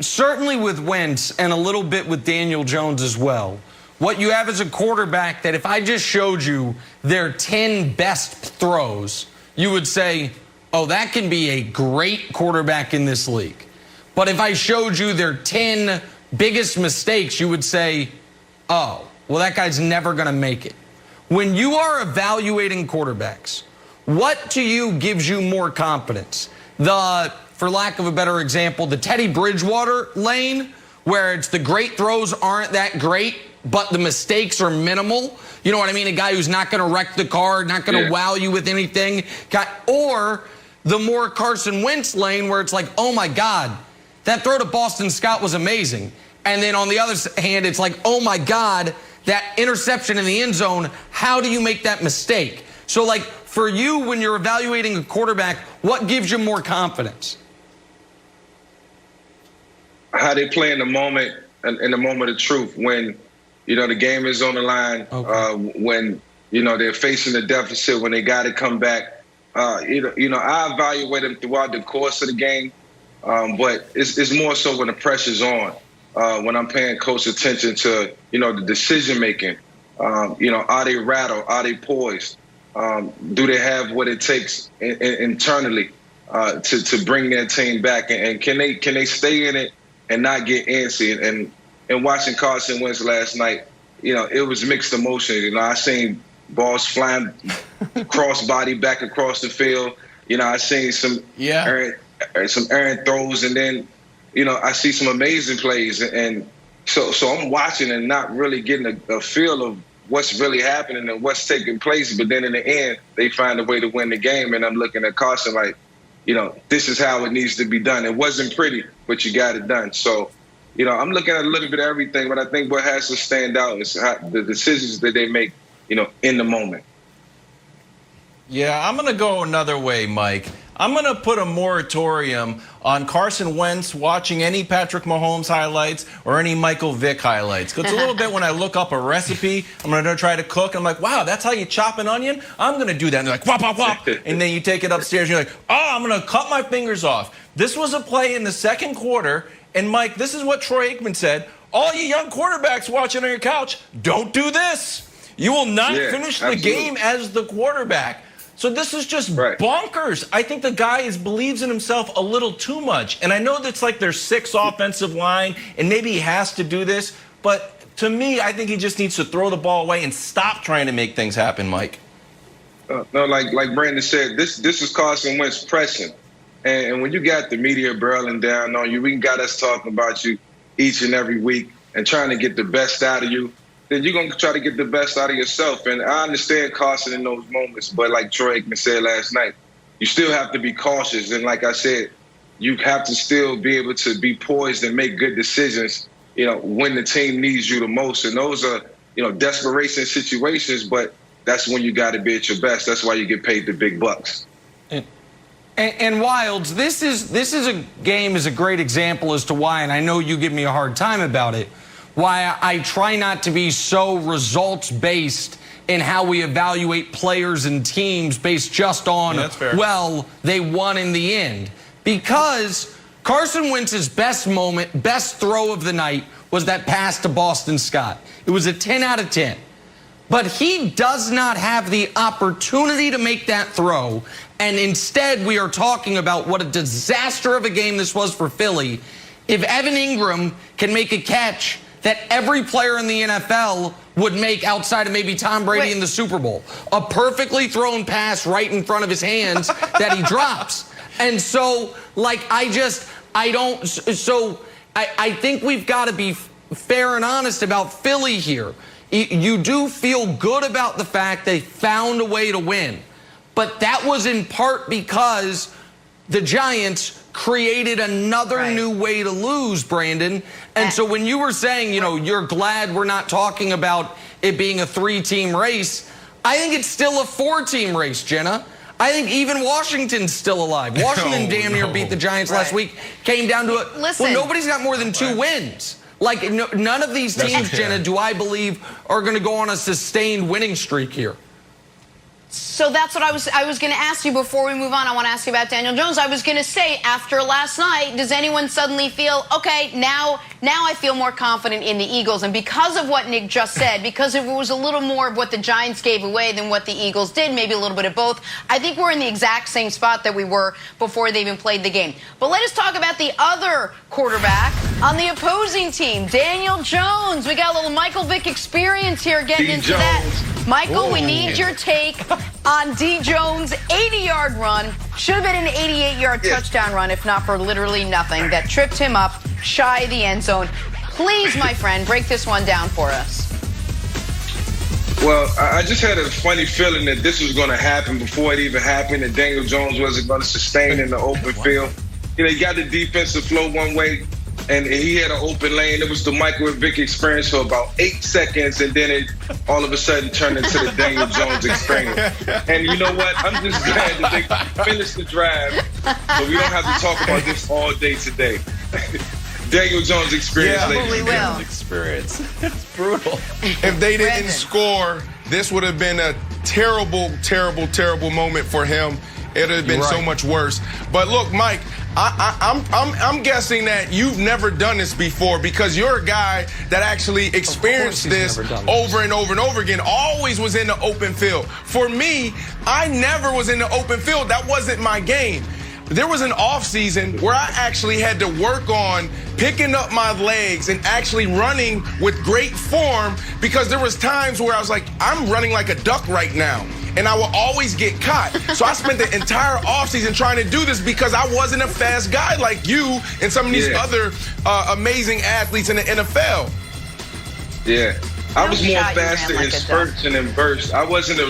certainly with Wentz and a little bit with Daniel Jones as well, what you have is a quarterback that if I just showed you their 10 best throws, you would say, oh, that can be a great quarterback in this league. But if I showed you their 10 biggest mistakes, you would say, oh, well, that guy's never going to make it. When you are evaluating quarterbacks, what to you gives you more confidence? For lack of a better example, the Teddy Bridgewater lane, where it's the great throws aren't that great, but the mistakes are minimal. You know what I mean? A guy who's not going to wreck the car, not going to wow you with anything. Or the more Carson Wentz lane, where it's like, oh, my God, that throw to Boston Scott was amazing. And then on the other hand, it's like, oh, my God, that interception in the end zone, how do you make that mistake? So, like, for you, when you're evaluating a quarterback, what gives you more confidence? How they play in the moment of truth, when, you know, the game is on the line, when, you know, they're facing the deficit, when they got to come back. I evaluate them throughout the course of the game, but it's more so when the pressure's on, when I'm paying close attention to, you know, the decision-making. Are they rattled? Are they poised? Do they have what it takes internally to bring their team back? And can they stay in it and not get antsy? And watching Carson Wentz last night, you know, it was mixed emotions. You know, I seen balls flying cross-body back across the field. You know, I seen some errant throws, and then, you know, I see some amazing plays. And so I'm watching and not really getting a feel of what's really happening and what's taking place. But then in the end, they find a way to win the game. And I'm looking at Carson like, you know, this is how it needs to be done. It wasn't pretty, but you got it done. So, you know, I'm looking at a little bit of everything, but I think what has to stand out is the decisions that they make, you know, in the moment. Yeah, I'm going to go another way, Mike. I'm going to put a moratorium on Carson Wentz watching any Patrick Mahomes highlights or any Michael Vick highlights. Because a little bit when I look up a recipe, I'm going to try to cook. I'm like, wow, that's how you chop an onion? I'm going to do that. And they're like, whop, whop, whop. And then you take it upstairs and you're like, oh, I'm going to cut my fingers off. This was a play in the second quarter. And, Mike, this is what Troy Aikman said. All you young quarterbacks watching on your couch, don't do this. You will not finish the game as the quarterback. So this is just bonkers. I think the guy believes in himself a little too much. And I know that's like their sixth offensive line, and maybe he has to do this. But to me, I think he just needs to throw the ball away and stop trying to make things happen, Mike. No, like Brandon said, this is Carson Wentz pressing. And when you got the media barreling down on you, we got us talking about you each and every week and trying to get the best out of you, then you're going to try to get the best out of yourself. And I understand Carson in those moments, but like Troy Aikman said last night, you still have to be cautious. And like I said, you have to still be able to be poised and make good decisions, you know, when the team needs you the most. And those are, you know, desperation situations, but that's when you got to be at your best. That's why you get paid the big bucks. And Wilds, this is a game is a great example as to why, and I know you give me a hard time about it, why I try not to be so results-based in how we evaluate players and teams based just on, well, they won in the end. Because Carson Wentz's best moment, best throw of the night was that pass to Boston Scott. It was a 10 out of 10. But he does not have the opportunity to make that throw. And instead, we are talking about what a disaster of a game this was for Philly. If Evan Ingram can make a catch that every player in the NFL would make outside of maybe Tom Brady in the Super Bowl. A perfectly thrown pass right in front of his hands that he drops. And so, like, I think we've got to be fair and honest about Philly here. You do feel good about the fact they found a way to win. But that was in part because the Giants created another new way to lose, Brandon. And so when you were saying, you're glad we're not talking about it being a 3-team race, I think it's still a 4-team race, Jenna. I think even Washington's still alive. Washington damn near beat the Giants last week. Came down to it. Well, nobody's got more than 2 wins. Like, none of these teams, Jenna, do I believe are going to go on a sustained winning streak here. So that's what I was going to ask you before we move on. I want to ask you about Daniel Jones. I was going to say, after last night, does anyone suddenly feel, okay, now I feel more confident in the Eagles? And because of what Nick just said, because it was a little more of what the Giants gave away than what the Eagles did, maybe a little bit of both, I think we're in the exact same spot that we were before they even played the game. But let us talk about the other quarterback on the opposing team, Daniel Jones. We got a little Michael Vick experience here getting into that. Michael, we need your take on D. Jones' 80-yard run. Should have been an 88-yard touchdown run, if not for literally nothing, that tripped him up shy of the end zone. Please, my friend, break this one down for us. Well, I just had a funny feeling that this was going to happen before it even happened, and Daniel Jones wasn't going to sustain in the open field. He got the defensive flow one way, and he had an open lane. It was the Michael and Vick experience for about 8 seconds, and then it all of a sudden turned into the Daniel Jones experience. And you know what? I'm just glad that they finished the drive, so we don't have to talk about this all day today. Daniel Jones experience, ladies and gentlemen. It's brutal. If they didn't score, this would have been a terrible, terrible, terrible moment for him. It would have been so much worse. But look, Mike, I'm guessing that you've never done this before because you're a guy that actually experienced this over and over and over again. Always was in the open field. For me, I never was in the open field. That wasn't my game. There was an off season where I actually had to work on picking up my legs and actually running with great form because there was times where I was like, I'm running like a duck right now. And I will always get caught. So I spent the entire offseason trying to do this because I wasn't a fast guy like you and some of these other amazing athletes in the NFL. Yeah. I was more faster in spurts and in bursts. I wasn't a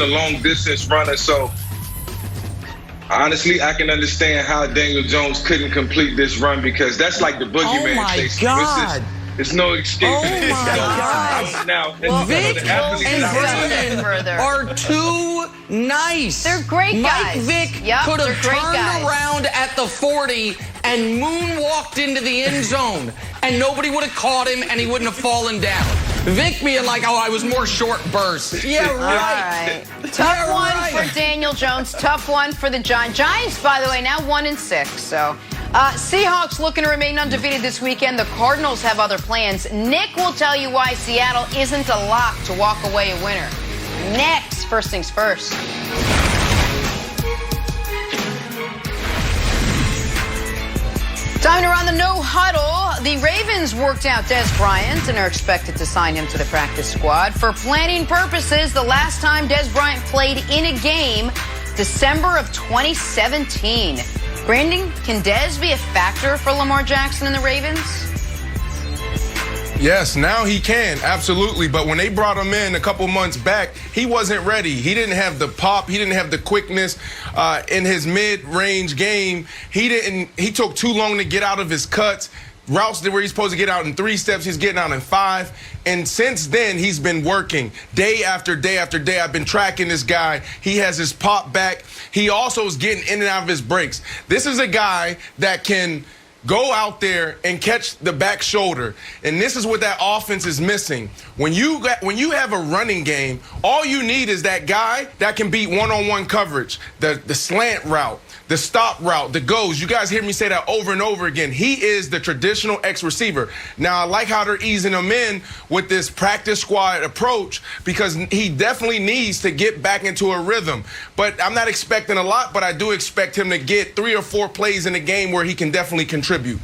long distance runner, so honestly, I can understand how Daniel Jones couldn't complete this run because that's like the boogeyman. Oh my God. There's no escape. Oh my God. Now, Vick and Brandon are too nice. They're great guys. Mike Vick could have turned around at the 40 and moonwalked into the end zone, and nobody would have caught him, and he wouldn't have fallen down. Vick being like, oh, I was more short burst. Yeah, right. Tough one for Daniel Jones. Tough one for the Giants. Giants, by the way, now 1-6. So, Seahawks looking to remain undefeated this weekend. The Cardinals have other plans. Nick will tell you why Seattle isn't a lock to walk away a winner. Next, first things first. Time to run the no huddle. The Ravens worked out Dez Bryant and are expected to sign him to the practice squad. For planning purposes, the last time Dez Bryant played in a game, December of 2017. Brandon, can Dez be a factor for Lamar Jackson and the Ravens? Yes, now he can, absolutely. But when they brought him in a couple months back, he wasn't ready. He didn't have the pop. He didn't have the quickness in his mid-range game. He took too long to get out of his cuts. Routes where he's supposed to get out in 3 steps, he's getting out in 5. And since then, he's been working day after day after day. I've been tracking this guy. He has his pop back. He also is getting in and out of his breaks. This is a guy that can Go out there and catch the back shoulder. And this is what that offense is missing. When you have a running game, all you need is that guy that can beat one-on-one coverage, the slant route, the stop route, the goes. You guys hear me say that over and over again. He is the traditional X receiver. Now, I like how they're easing him in with this practice squad approach because he definitely needs to get back into a rhythm. But I'm not expecting a lot, but I do expect him to get 3 or 4 plays in the game where he can definitely contribute.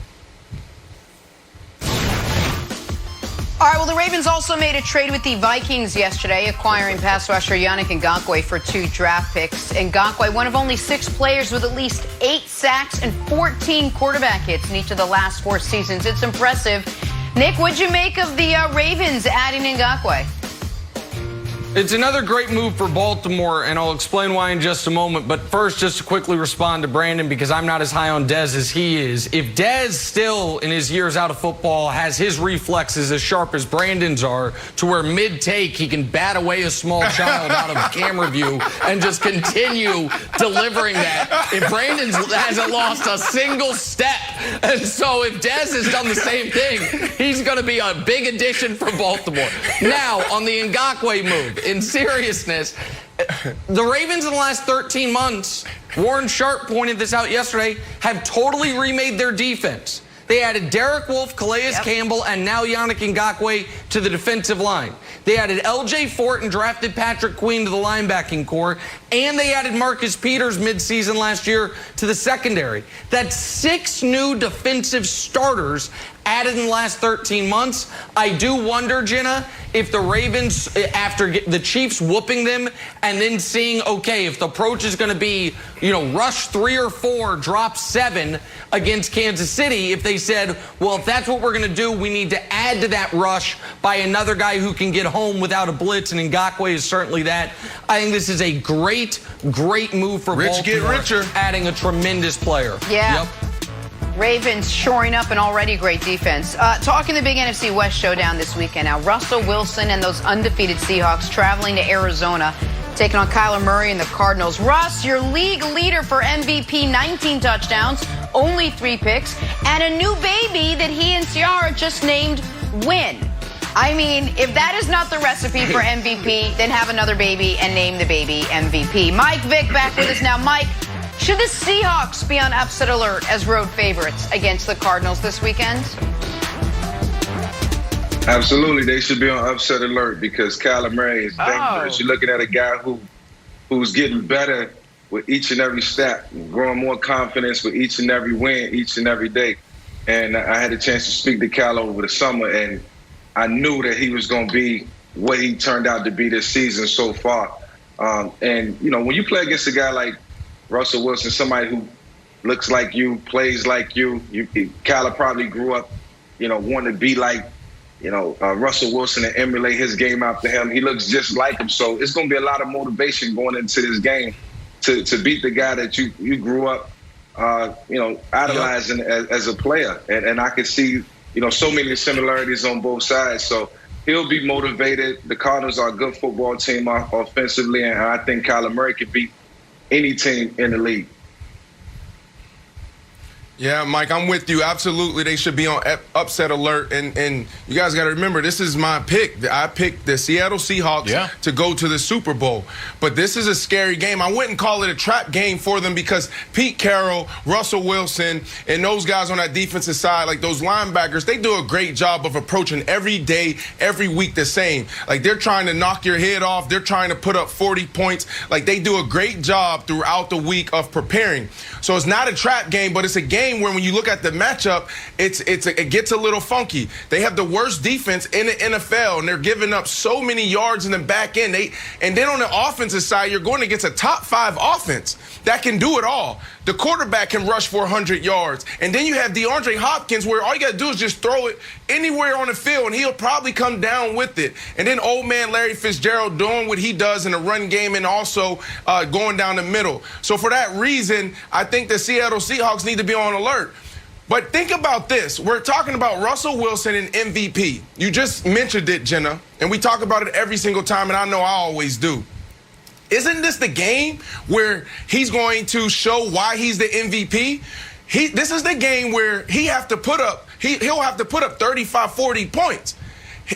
All right, well, the Ravens also made a trade with the Vikings yesterday, acquiring pass rusher Yannick Ngakoue for 2 draft picks. Ngakoue, one of only 6 players with at least 8 sacks and 14 quarterback hits in each of the last 4 seasons. It's impressive. Nick, what'd you make of the Ravens adding Ngakoue? It's another great move for Baltimore, and I'll explain why in just a moment. But first, just to quickly respond to Brandon, because I'm not as high on Dez as he is. If Dez still, in his years out of football, has his reflexes as sharp as Brandon's are, to where mid-take he can bat away a small child out of camera view and just continue delivering that, if Brandon hasn't lost a single step. And so if Dez has done the same thing, he's going to be a big addition for Baltimore. Now, on the Ngakoue move, in seriousness, the Ravens in the last 13 months, Warren Sharp pointed this out yesterday, have totally remade their defense. They added Derek Wolfe, Calais Campbell, and now Yannick Ngakoue to the defensive line. They added L.J. Fort and drafted Patrick Queen to the linebacking core, and they added Marcus Peters midseason last year to the secondary. That's 6 new defensive starters added in the last 13 months. I do wonder, Jenna, if the Ravens, after the Chiefs whooping them and then seeing, okay, if the approach is going to be, rush 3 or 4, drop 7 against Kansas City, if they said, well, if that's what we're going to do, we need to add to that rush by another guy who can get home without a blitz, and Ngakoue is certainly that. I think this is a great move for Baltimore. Get richer. Adding a tremendous player. Yeah. Yep. Ravens shoring up an already great defense. Talking the big NFC West showdown this weekend now. Russell Wilson and those undefeated Seahawks traveling to Arizona, taking on Kyler Murray and the Cardinals. Russ, your league leader for MVP, 19 touchdowns, only 3 picks, and a new baby that he and Ciara just named Win. I mean, if that is not the recipe for MVP, then have another baby and name the baby MVP. Mike Vick back with us now. Mike, should the Seahawks be on upset alert as road favorites against the Cardinals this weekend? Absolutely, they should be on upset alert because Kyler Murray is dangerous. You're looking at a guy who's getting better with each and every step, growing more confidence with each and every win, each and every day. And I had a chance to speak to Kyler over the summer, and I knew that he was going to be what he turned out to be this season so far. And, when you play against a guy like Russell Wilson, somebody who looks like you, plays like you, Kyler probably grew up, wanting to be like, Russell Wilson and emulate his game after him. He looks just like him. So it's going to be a lot of motivation going into this game to beat the guy that you grew up, idolizing as a player. And I could see, so many similarities on both sides. So he'll be motivated. The Cardinals are a good football team offensively, and I think Kyler Murray could beat any team in the league. Yeah, Mike, I'm with you. Absolutely, they should be on upset alert. And you guys got to remember, this is my pick. I picked the Seattle Seahawks to go to the Super Bowl. But this is a scary game. I wouldn't call it a trap game for them because Pete Carroll, Russell Wilson, and those guys on that defensive side, like those linebackers, they do a great job of approaching every day, every week the same. Like, they're trying to knock your head off. They're trying to put up 40 points. Like, they do a great job throughout the week of preparing. So it's not a trap game, but it's a game where when you look at the matchup, it gets a little funky. They have the worst defense in the NFL, and they're giving up so many yards in the back end. And then on the offensive side, you're going against a top 5 offense that can do it all. The quarterback can rush for 100 yards. And then you have DeAndre Hopkins, where all you got to do is just throw it anywhere on the field, and he'll probably come down with it. And then old man Larry Fitzgerald doing what he does in the run game and also going down the middle. So for that reason, I think the Seattle Seahawks need to be on alert. But think about this. We're talking about Russell Wilson and MVP. You just mentioned it, Jenna, and we talk about it every single time, and I know I always do. Isn't this the game where he's going to show why he's the MVP? This is the game where he'll have to put up 35, 40 points.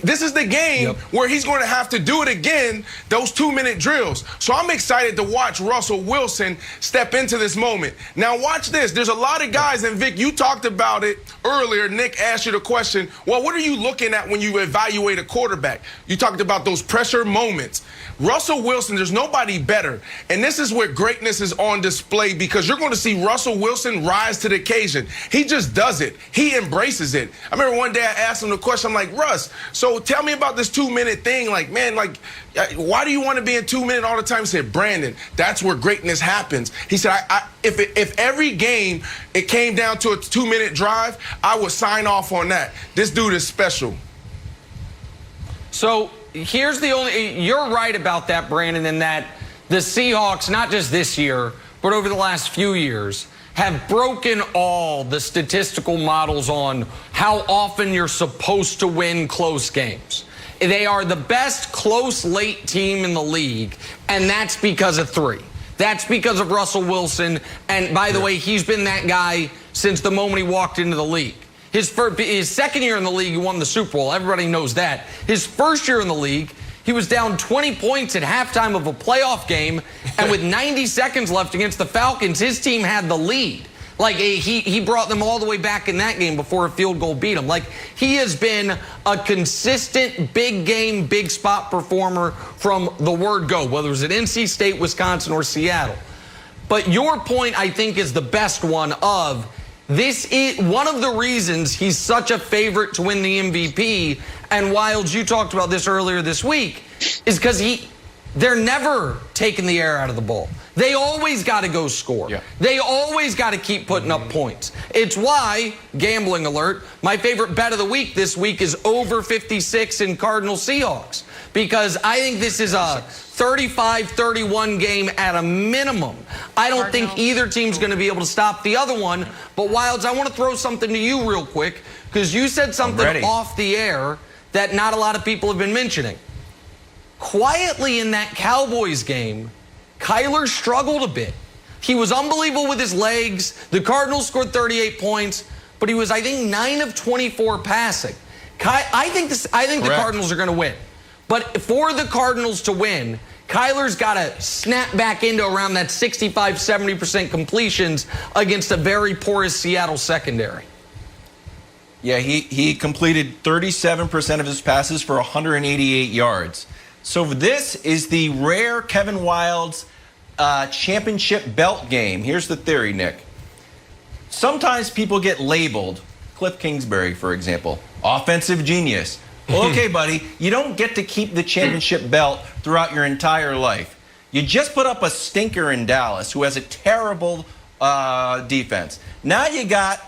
This is the game where he's going to have to do it again, those 2-minute drills. So I'm excited to watch Russell Wilson step into this moment. Now watch this. There's a lot of guys, and Vic, you talked about it earlier. Nick asked you the question, well, what are you looking at when you evaluate a quarterback? You talked about those pressure moments. Russell Wilson, there's nobody better. And this is where greatness is on display, because you're going to see Russell Wilson rise to the occasion. He just does it. He embraces it. I remember one day I asked him the question, I'm like, Russ, so tell me about this 2-minute thing. Like, man, like, why do you want to be in 2-minute all the time? He said, Brandon, that's where greatness happens. He said, if every game it came down to a 2-minute drive, I would sign off on that. This dude is special. So here's you're right about that, Brandon, in that the Seahawks, not just this year, but over the last few years, have broken all the statistical models on how often you're supposed to win close games. They are the best close late team in the league, and that's because of 3. That's because of Russell Wilson, and by the way, he's been that guy since the moment he walked into the league. His second year in the league, he won the Super Bowl. Everybody knows that. His first year in the league, he was down 20 points at halftime of a playoff game, and with 90 seconds left against the Falcons, his team had the lead. Like, he brought them all the way back in that game before a field goal beat him. Like, he has been a consistent big game, big spot performer from the word go, whether it was at NC State, Wisconsin, or Seattle. But your point, I think, is the best one of this is one of the reasons he's such a favorite to win the MVP. And Wilds, you talked about this earlier this week, is because they're never taking the air out of the ball. They always got to go score. Yeah. They always got to keep putting up points. It's why, gambling alert, my favorite bet of the week this week is over 56 in Cardinals Seahawks. Because I think this is a 35-31 game at a minimum. I don't think either team's going to be able to stop the other one. But Wilds, I want to throw something to you real quick, because you said something off the air that not a lot of people have been mentioning. Quietly in that Cowboys game, Kyler struggled a bit. He was unbelievable with his legs. The Cardinals scored 38 points, but he was, I think, 9 of 24 passing. I think the Cardinals are going to win. But for the Cardinals to win, Kyler's got to snap back into around that 65-70% completions against a very porous Seattle secondary. Yeah, he completed 37% of his passes for 188 yards. So this is the rare Kevin Wildes championship belt game. Here's the theory, Nick. Sometimes people get labeled, Cliff Kingsbury, for example, offensive genius. Well, okay, buddy, you don't get to keep the championship belt throughout your entire life. You just put up a stinker in Dallas, who has a terrible defense. Now you got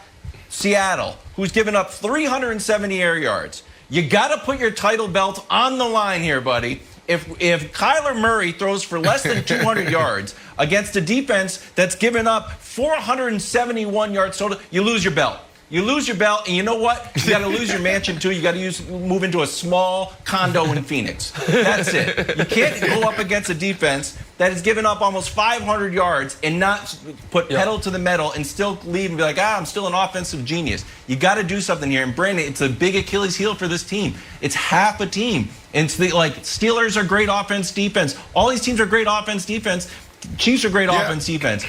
Seattle, who's given up 370 air yards. You got to put your title belt on the line here, buddy. If Kyler Murray throws for less than 200 yards against a defense that's given up 471 yards total, you lose your belt. You lose your belt, and you know what? You got to lose your mansion, too. You got to move into a small condo in Phoenix. That's it. You can't go up against a defense that has given up almost 500 yards and not put pedal to the metal and still leave and be like, I'm still an offensive genius. You got to do something here. And Brandon, it's a big Achilles heel for this team. It's half a team. And it's like Steelers are great offense, defense. All these teams are great offense, defense. Chiefs are great offense, defense.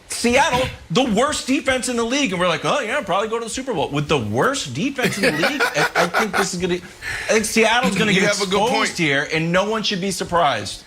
Seattle, the worst defense in the league, and we're like, oh yeah, probably go to the Super Bowl with the worst defense in the league. I think this is gonna. I think Seattle's gonna get exposed here, and no one should be surprised.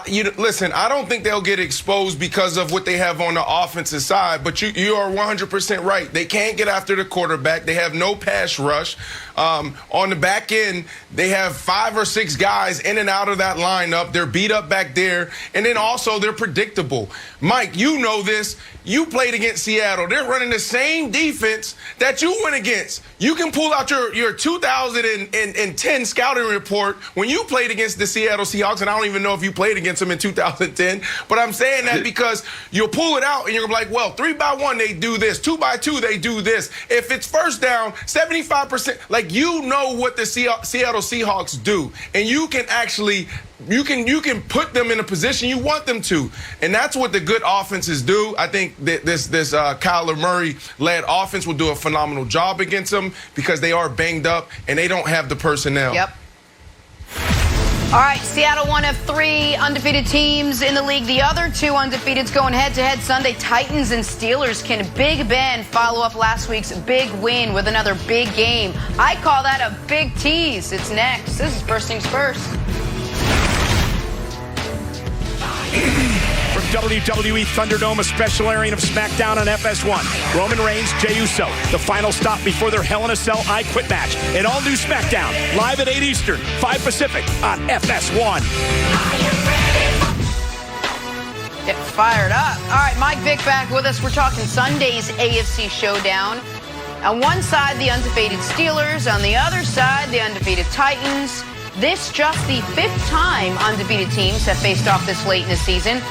Listen, I don't think they'll get exposed because of what they have on the offensive side, but you are 100% right. They can't get after the quarterback. They have no pass rush. On the back end, they have 5 or 6 guys in and out of that lineup. They're beat up back there, and then also they're predictable. Mike, you know this. You played against Seattle. They're running the same defense that you went against. You can pull out your 2010 scouting report when you played against the Seattle Seahawks, and I don't even know if you played against them in 2010, but I'm saying that because you'll pull it out and you're like, well, 3-by-1, they do this. 2-by-2, they do this. If it's first down, 75%, like, you know what the Seattle Seahawks do, and you can actually you can put them in a position you want them to, and that's what the good offenses do. I think that this Kyler Murray-led offense will do a phenomenal job against them because they are banged up and they don't have the personnel. Yep. All right, Seattle, one of 3 undefeated teams in the league. The other 2 undefeateds going head-to-head Sunday. Titans and Steelers. Can Big Ben follow up last week's big win with another big game? I call that a big tease. It's next. This is First Things First. From WWE Thunderdome, a special airing of SmackDown on FS1. Roman Reigns, Jey Uso, the final stop before their Hell in a Cell I Quit match. An all-new SmackDown, live at 8 Eastern, 5 Pacific on FS1. Get fired up. All right, Mike Vick back with us. We're talking Sunday's AFC Showdown. On one side, the undefeated Steelers. On the other side, the undefeated Titans. This just the 5th time undefeated teams have faced off this late in the season.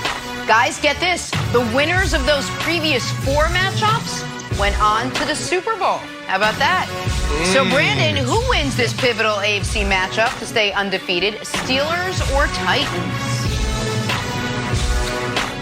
Guys, get this. The winners of those previous 4 matchups went on to the Super Bowl. How about that? So, Brandon, who wins this pivotal AFC matchup to stay undefeated? Steelers or Titans?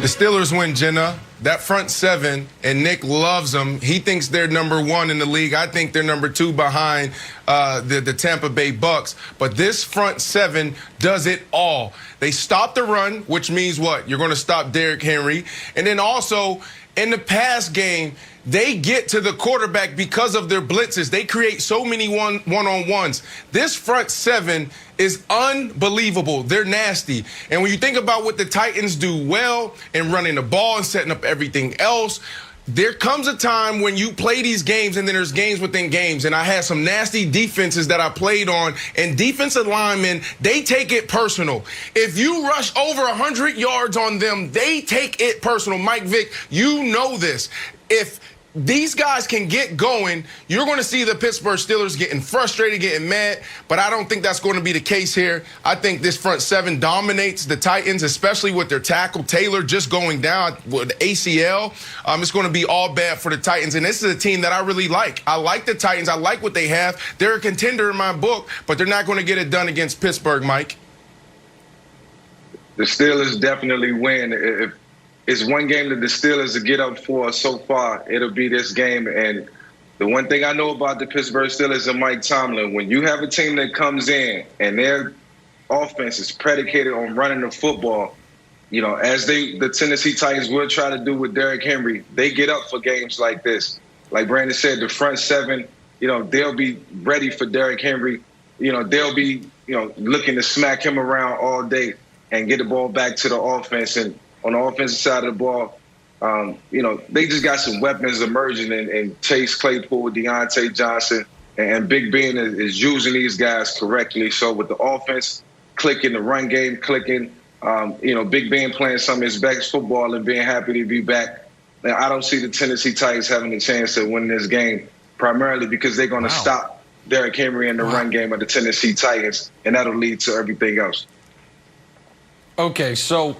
The Steelers win, Jenna. That front 7, and Nick loves them. He thinks they're number 1 in the league. I think they're number 2 behind the Tampa Bay Bucks. But this front 7 does it all. They stop the run, which means what? You're going to stop Derrick Henry. And then also, in the pass game, they get to the quarterback because of their blitzes. They create so many one-on-ones. This front 7 is unbelievable. They're nasty. And when you think about what the Titans do well in running the ball and setting up everything else, there comes a time when you play these games and then there's games within games. And I had some nasty defenses that I played on, and defensive linemen, they take it personal. If you rush over 100 yards on them, they take it personal. Mike Vick, you know this. If these guys can get going, you're going to see the Pittsburgh Steelers getting frustrated, getting mad, but I don't think that's going to be the case here. I think this front 7 dominates the Titans, especially with their tackle Taylor just going down with ACL. It's going to be all bad for the Titans, and this is a team that I really like. I like the Titans. I like what they have. They're a contender in my book, but they're not going to get it done against Pittsburgh, Mike. The Steelers definitely win. If it's one game that the Steelers will get up for so far, it'll be this game. And the one thing I know about the Pittsburgh Steelers and Mike Tomlin, when you have a team that comes in and their offense is predicated on running the football, you know, as the Tennessee Titans will try to do with Derrick Henry, they get up for games like this. Like Brandon said, the front 7, you know, they'll be ready for Derrick Henry. You know, they'll be, you know, looking to smack him around all day and get the ball back to the offense. And on the offensive side of the ball, you know, they just got some weapons emerging in Chase Claypool, Deontay Johnson, and Big Ben is using these guys correctly. So with the offense clicking, the run game clicking, you know, Big Ben playing some of his best football and being happy to be back. Now, I don't see the Tennessee Titans having a chance to win this game, primarily because they're going to stop Derrick Henry in the run game of the Tennessee Titans, and that'll lead to everything else. Okay, so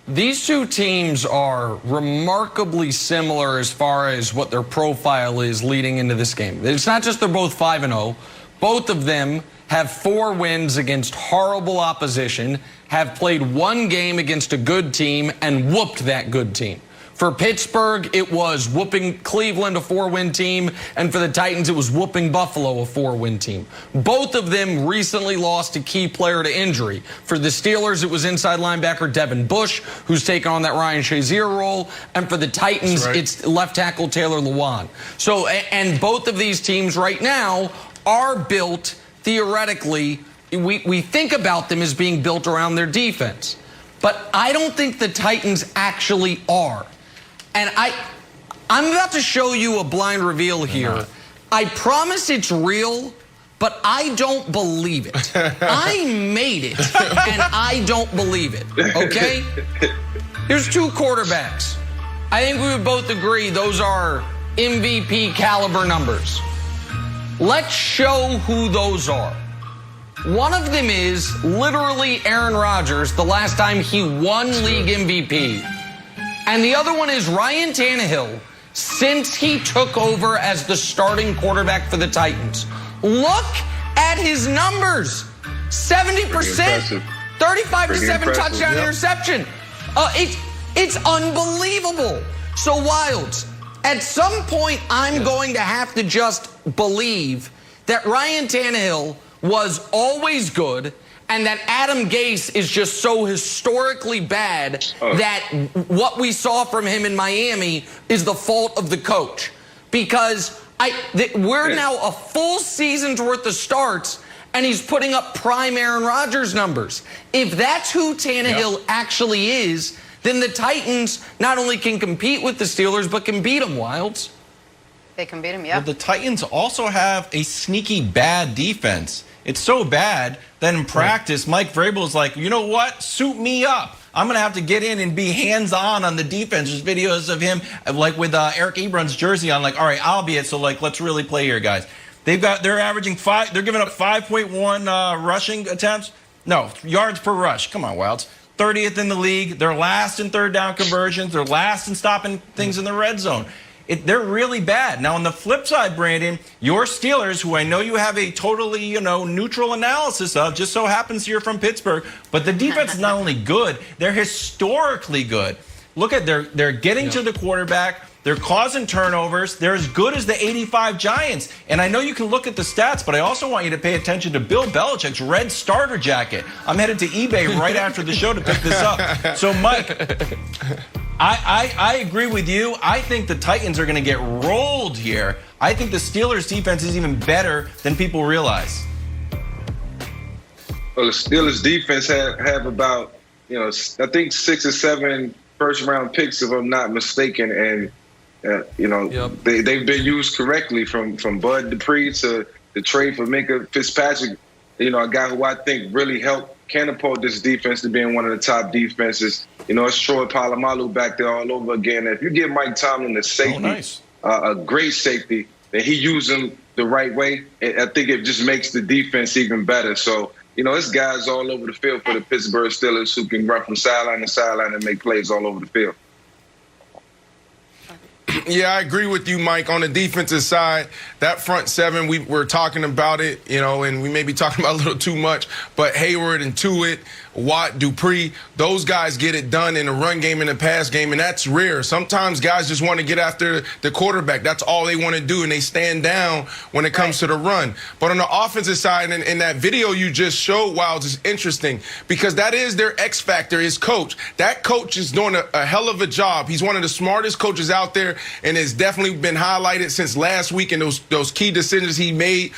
these 2 teams are remarkably similar as far as what their profile is leading into this game. It's not just they're both 5-0. Both of them have 4 wins against horrible opposition, have played 1 game against a good team and whooped that good team. For Pittsburgh, it was whooping Cleveland, a 4-win team, and for the Titans, it was whooping Buffalo, a 4-win team. Both of them recently lost a key player to injury. For the Steelers, it was inside linebacker Devin Bush, who's taken on that Ryan Shazier role, and for the Titans, it's left tackle Taylor Lewan. So, and both of these teams right now are built, theoretically, we think about them as being built around their defense. But I don't think the Titans actually are. And I'm about to show you a blind reveal here. I promise it's real, but I don't believe it. I made it, and I don't believe it, okay? Here's 2 quarterbacks. I think we would both agree those are MVP caliber numbers. Let's show who those are. One of them is literally Aaron Rodgers the last time he won league MVP. And the other one is Ryan Tannehill since he took over as the starting quarterback for the Titans. Look at his numbers. 70%, 35-7 touchdown interception. It's unbelievable. So, Wilds, at some point, I'm going to have to just believe that Ryan Tannehill was always good and that Adam Gase is just so historically bad that what we saw from him in Miami is the fault of the coach. Because we're now a full season's worth of starts, and he's putting up prime Aaron Rodgers numbers. If that's who Tannehill actually is, then the Titans not only can compete with the Steelers, but can beat them, Wilds. They can beat them, yeah. Well, the Titans also have a sneaky bad defense. It's so bad that in practice, Mike Vrabel is like, you know what? Suit me up. I'm going to have to get in and be hands-on the defense. There's videos of him, like with Eric Ebron's jersey on, like, all right, I'll be it, so, like, let's really play here, guys. They're averaging they're giving up 5.1 rushing attempts. No, yards per rush. Come on, Wilds. 30th in the league. They're last in third down conversions. They're last in stopping things in the red zone. They're really bad. Now, on the flip side, Brandon, your Steelers, who I know you have a totally, neutral analysis of, just so happens you're from Pittsburgh, but the defense is not only good, they're historically good. Look at they're getting to the quarterback. They're causing turnovers. They're as good as the 85 Giants. And I know you can look at the stats, but I also want you to pay attention to Bill Belichick's red starter jacket. I'm headed to eBay right after the show to pick this up. So, Mike, I agree with you. I think the Titans are going to get rolled here. I think the Steelers' defense is even better than people realize. Well, the Steelers' defense have about, I think 6 or 7 first-round picks, if I'm not mistaken, and they've been used correctly from Bud Dupree to the trade for Minka Fitzpatrick. A guy who I think really helped catapult this defense to being one of the top defenses. It's Troy Polamalu back there all over again. If you give Mike Tomlin the safety, a great safety, and he used him the right way, I think it just makes the defense even better. So, it's guys all over the field for the Pittsburgh Steelers who can run from sideline to sideline and make plays all over the field. Yeah, I agree with you, Mike. On the defensive side, that front seven, we're talking about it, and we may be talking about a little too much, but Hayward and Tuitt, Watt, Dupree, those guys get it done in the run game and the pass game, and that's rare. Sometimes guys just want to get after the quarterback. That's all they want to do, and they stand down when it comes to the run. But on the offensive side, and that video you just showed, Wilds, is interesting because that is their X factor, his coach. That coach is doing a hell of a job. He's one of the smartest coaches out there, and has definitely been highlighted since last week and those key decisions he made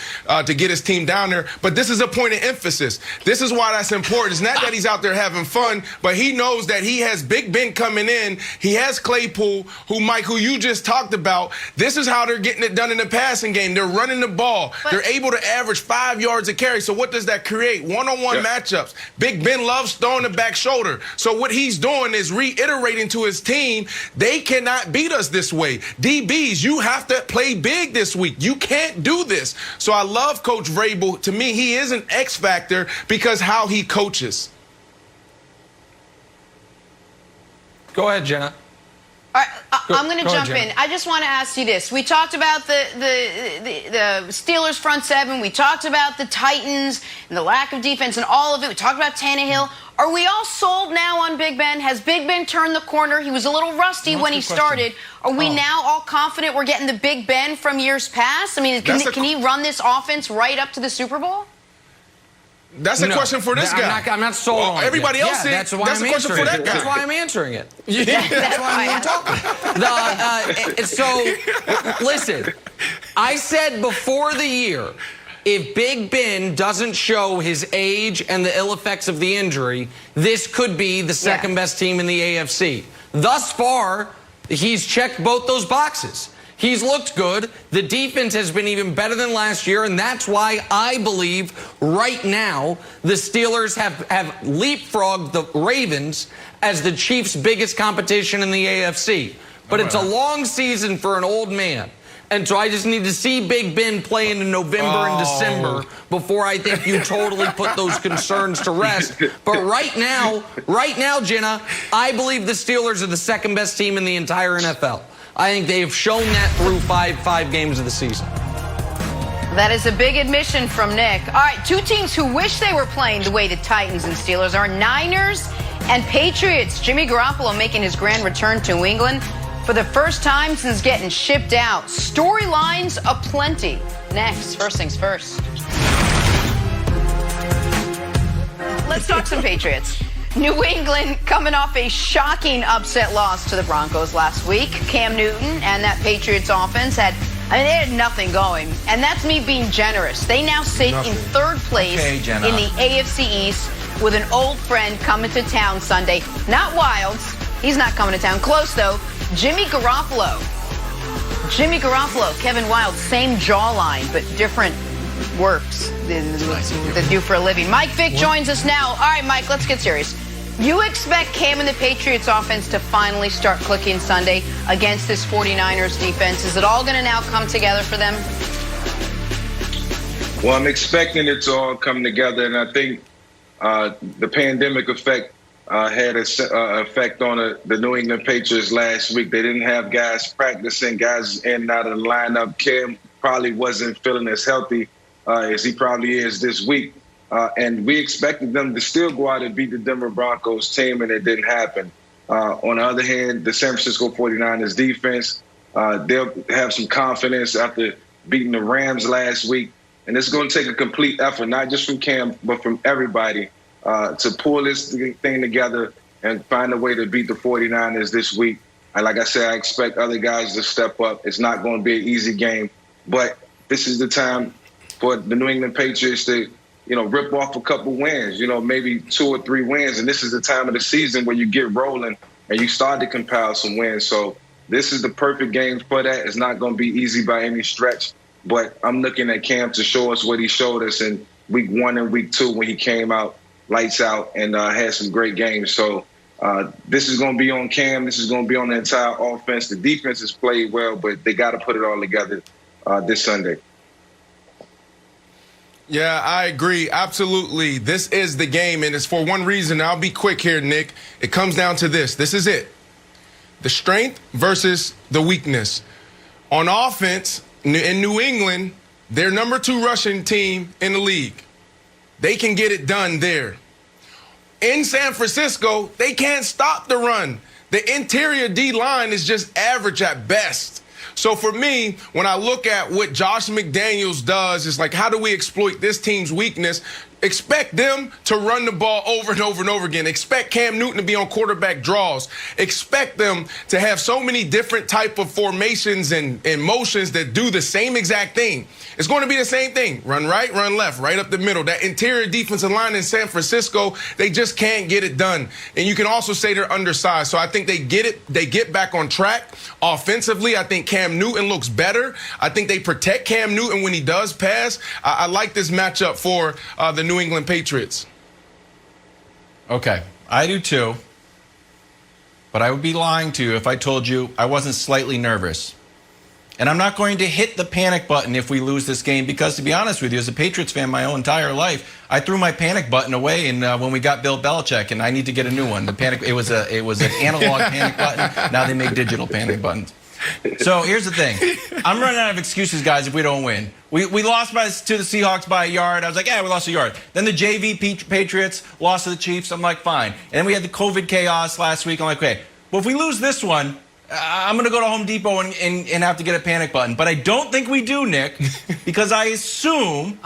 to get his team down there. But this is a point of emphasis. This is why that's important. It's not that he's out there having fun, but he knows that he has Big Ben coming in. He has Claypool, who you just talked about. This is how they're getting it done in the passing game. They're running the ball. They're able to average 5 yards a carry. So what does that create? One-on-one matchups. Big Ben loves throwing the back shoulder. So what he's doing is reiterating to his team, they cannot beat us this way. DBs, you have to play big this week. You can't do this. So I love Coach Vrabel. To me, he is an X factor because how he coaches. Go ahead, Jenna. All right, I'm going to jump in. I just want to ask you this. We talked about the Steelers front seven. We talked about the Titans and the lack of defense and all of it. We talked about Tannehill. Are we all sold now on Big Ben? Has Big Ben turned the corner? He was a little rusty when he started. Are we now all confident we're getting the Big Ben from years past? I mean, can he run this offense right up to the Super Bowl? That's a question for this guy. I'm not sold on everybody it. else That's why I'm answering it. That's why I'm answering it. That's why I'm talking. So, listen, I said before the year, if Big Ben doesn't show his age and the ill effects of the injury, this could be the second best team in the AFC. Thus far, he's checked both those boxes. He's looked good. The defense has been even better than last year, and that's why I believe right now the Steelers have leapfrogged the Ravens as the Chiefs' biggest competition in the AFC. But it's a long season for an old man. And so I just need to see Big Ben playing in November and December before I think you totally put those concerns to rest. But right now, Jenna, I believe the Steelers are the second best team in the entire NFL. I think they have shown that through five games of the season. That is a big admission from Nick. All right, two teams who wish they were playing the way the Titans and Steelers are Niners and Patriots. Jimmy Garoppolo making his grand return to New England for the first time since getting shipped out. Storylines aplenty. Next, first things first. Let's talk some Patriots. New England coming off a shocking upset loss to the Broncos last week. Cam Newton and that Patriots offense they had nothing going. And that's me being generous. They now sit in third place in the AFC East with an old friend coming to town Sunday. Not Wilds. He's not coming to town. Close, though. Jimmy Garoppolo. Kevin Wildes, same jawline, but different works that do for a living. Mike Vick joins us now. All right, Mike, let's get serious. You expect Cam and the Patriots offense to finally start clicking Sunday against this 49ers defense. Is it all going to now come together for them? Well, I'm expecting it to all come together, and I think the pandemic effect had an effect on the New England Patriots last week. They didn't have guys practicing, guys in and out of the lineup. Cam probably wasn't feeling as healthy as he probably is this week. And we expected them to still go out and beat the Denver Broncos team, and it didn't happen. On the other hand, the San Francisco 49ers defense, they'll have some confidence after beating the Rams last week. And it's going to take a complete effort, not just from Cam, but from everybody, to pull this thing together and find a way to beat the 49ers this week. And like I said, I expect other guys to step up. It's not going to be an easy game, but this is the time for the New England Patriots to rip off a couple wins, maybe 2 or 3 wins. And this is the time of the season where you get rolling and you start to compile some wins. So this is the perfect game for that. It's not going to be easy by any stretch, but I'm looking at Cam to show us what he showed us in week 1 and week 2 when he came out, lights out, and had some great games. So this is going to be on Cam. This is going to be on the entire offense. The defense has played well, but they got to put it all together this Sunday. Yeah, I agree. Absolutely. This is the game, and it's for one reason. I'll be quick here, Nick. It comes down to this. This is it. The strength versus the weakness. On offense, in New England, they're number 2 rushing team in the league. They can get it done there. In San Francisco, they can't stop the run. The interior D-line is just average at best. So for me, when I look at what Josh McDaniels does, it's like, how do we exploit this team's weakness? Expect them to run the ball over and over and over again. Expect Cam Newton to be on quarterback draws. Expect them to have so many different type of formations and motions that do the same exact thing. It's going to be the same thing. Run right, run left, right up the middle. That interior defensive line in San Francisco, they just can't get it done. And you can also say they're undersized. So I think they get it. They get back on track. Offensively, I think Cam Newton looks better. I think they protect Cam Newton when he does pass. I like this matchup for the New England Patriots. Okay, I do too. But I would be lying to you if I told you I wasn't slightly nervous. And I'm not going to hit the panic button if we lose this game because, to be honest with you, as a Patriots fan my whole entire life, I threw my panic button away when we got Bill Belichick, and I need to get a new one. The panic it was an analog panic button. Now they make digital panic buttons. So here's the thing. I'm running out of excuses, guys, if we don't win. We lost to the Seahawks by a yard. I was like, we lost a yard. Then the JV Patriots lost to the Chiefs. I'm like, fine. And then we had the COVID chaos last week. I'm like, okay. Well, if we lose this one, I'm going to go to Home Depot and have to get a panic button. But I don't think we do, Nick, because I assume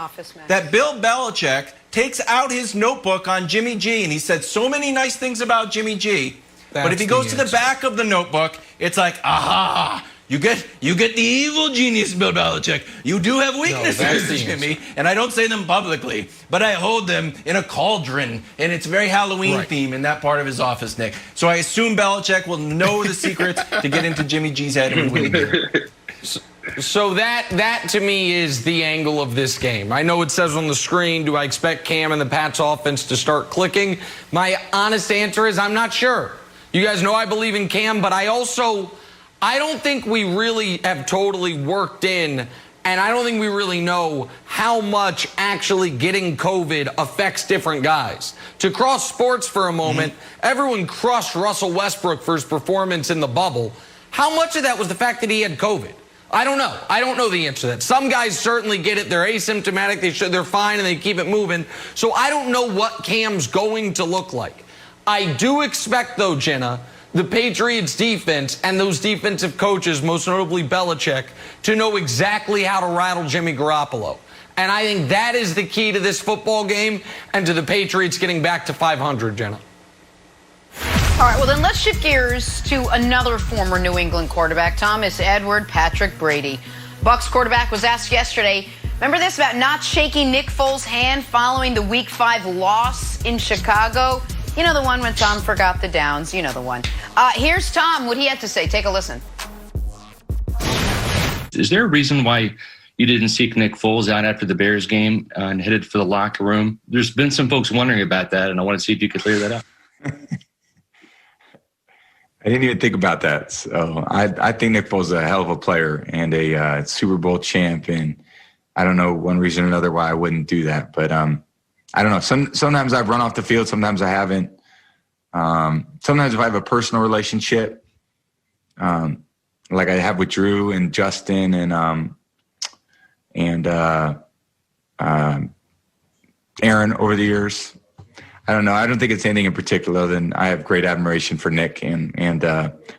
that Bill Belichick takes out his notebook on Jimmy G, and he said so many nice things about Jimmy G. But if he goes to the back of the notebook, it's like, aha, you get the evil genius, Bill Belichick. You do have weaknesses, Jimmy, and I don't say them publicly, but I hold them in a cauldron, and it's very Halloween theme in that part of his office, Nick. So I assume Belichick will know the secrets to get into Jimmy G's head and win the game. So that to me is the angle of this game. I know it says on the screen, do I expect Cam and the Pats offense to start clicking? My honest answer is I'm not sure. You guys know I believe in Cam, but I don't think we really have totally worked in, and I don't think we really know how much actually getting COVID affects different guys. To cross sports for a moment, everyone crushed Russell Westbrook for his performance in the bubble. How much of that was the fact that he had COVID? I don't know. I don't know the answer to that. Some guys certainly get it. They're asymptomatic. They're fine, and they keep it moving. So I don't know what Cam's going to look like. I do expect, though, Jenna, the Patriots defense and those defensive coaches, most notably Belichick, to know exactly how to rattle Jimmy Garoppolo. And I think that is the key to this football game and to the Patriots getting back to 500, Jenna. All right, well, then let's shift gears to another former New England quarterback, Thomas Edward Patrick Brady. Bucs quarterback was asked yesterday, remember this, about not shaking Nick Foles' hand following the Week 5 loss in Chicago? You know the one when Tom forgot the downs. You know the one. Here's Tom, what he had to say. Take a listen. Is there a reason why you didn't seek Nick Foles out after the Bears game and headed for the locker room? There's been some folks wondering about that, and I want to see if you could clear that up. I didn't even think about that. So I think Nick Foles is a hell of a player and a Super Bowl champ. And I don't know one reason or another why I wouldn't do that. But I don't know. Sometimes I've run off the field. Sometimes I haven't. Sometimes if I have a personal relationship, like I have with Drew and Justin and Aaron over the years, I don't know. I don't think it's anything in particular other than I have great admiration for Nick, and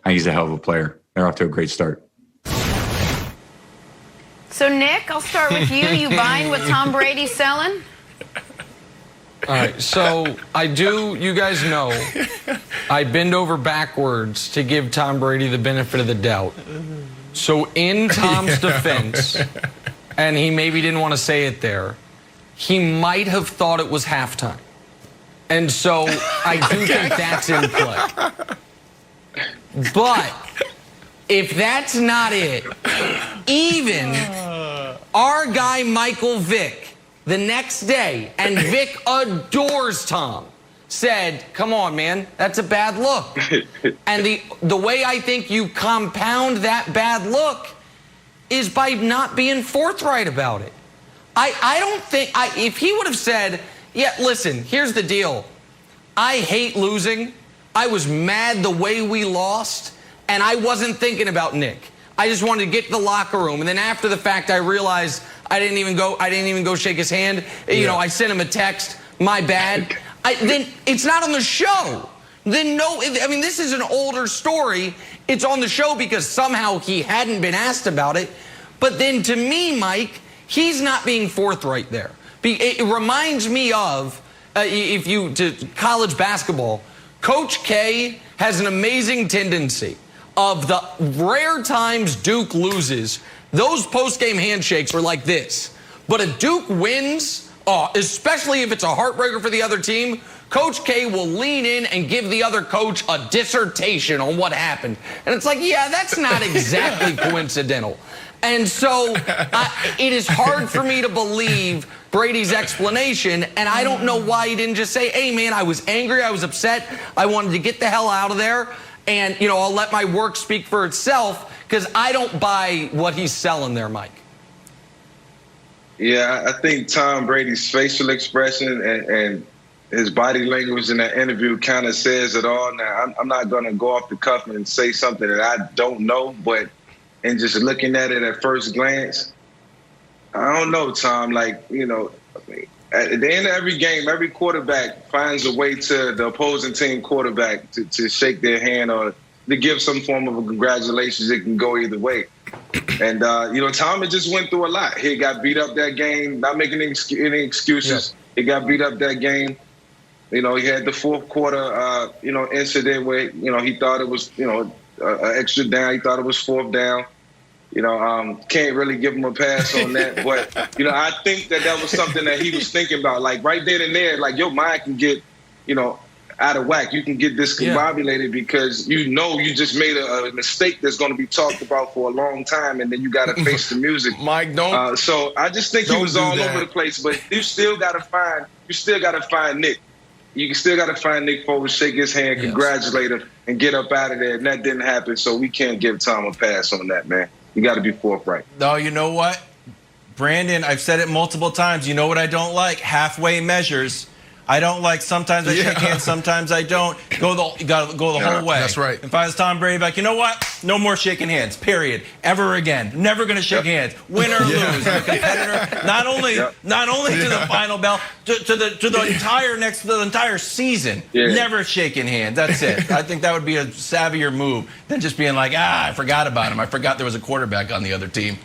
he's a hell of a player. They're off to a great start. So, Nick, I'll start with you. You buying what Tom Brady's selling? All right, so you guys know, I bend over backwards to give Tom Brady the benefit of the doubt. So in Tom's defense, and he maybe didn't want to say it there, he might have thought it was halftime. And so I do think that's in play. But if that's not it, even our guy Michael Vick, the next day, and Vick adores Tom, said, come on, man, that's a bad look. And the way I think you compound that bad look is by not being forthright about it. I don't think, if he would have said, yeah, listen, here's the deal. I hate losing. I was mad the way we lost, and I wasn't thinking about Nick. I just wanted to get to the locker room, and then after the fact, I realized I didn't even go shake his hand. You know, I sent him a text. My bad. Then it's not on the show. Then no, I mean, this is an older story. It's on the show because somehow he hadn't been asked about it. But then to me, Mike, he's not being forthright there. It reminds me of, to college basketball, Coach K has an amazing tendency of the rare times Duke loses, those post-game handshakes are like this. But if Duke wins, especially if it's a heartbreaker for the other team, Coach K will lean in and give the other coach a dissertation on what happened. And it's like, yeah, that's not exactly coincidental. And so it is hard for me to believe Brady's explanation, and I don't know why he didn't just say, hey, man, I was angry, I was upset, I wanted to get the hell out of there, and, you know, I'll let my work speak for itself, because I don't buy what he's selling there, Mike. Yeah, I think Tom Brady's facial expression and his body language in that interview kind of says it all. Now, I'm not going to go off the cuff and say something that I don't know, but in just looking at it at first glance, I don't know, Tom. Like, you know, at the end of every game, every quarterback finds a way to the opposing team quarterback to shake their hand or to give some form of a congratulations. It can go either way. And, you know, Tom had just went through a lot. He got beat up that game, not making any excuses. Yeah. He got beat up that game. You know, he had the fourth quarter, you know, incident where, you know, he thought it was, you know, an extra down. He thought it was fourth down. You know, can't really give him a pass on that. But, you know, I think that was something that he was thinking about. Like, right then and there, like, your mind can get, you know, out of whack. You can get discombobulated because you know you just made a mistake that's going to be talked about for a long time, and then you got to face the music. Mike, don't. So I just think he was all over the place. But you still got to find Nick. You still got to find Nick Foles, shake his hand, congratulate him, and get up out of there. And that didn't happen, so we can't give Tom a pass on that, man. You got to be forthright. No, you know what? Brandon, I've said it multiple times. You know what I don't like? Halfway measures. I don't like sometimes I shake hands, sometimes I don't. You got to go the whole way. That's right. If I was Tom Brady, like, you know what? No more shaking hands, period. Ever again. Never going to shake hands. Win or lose. I'm a competitor. Not only to the final bell, to the entire season. Never shaking hands. That's it. I think that would be a savvier move than just being like, I forgot about him. I forgot there was a quarterback on the other team.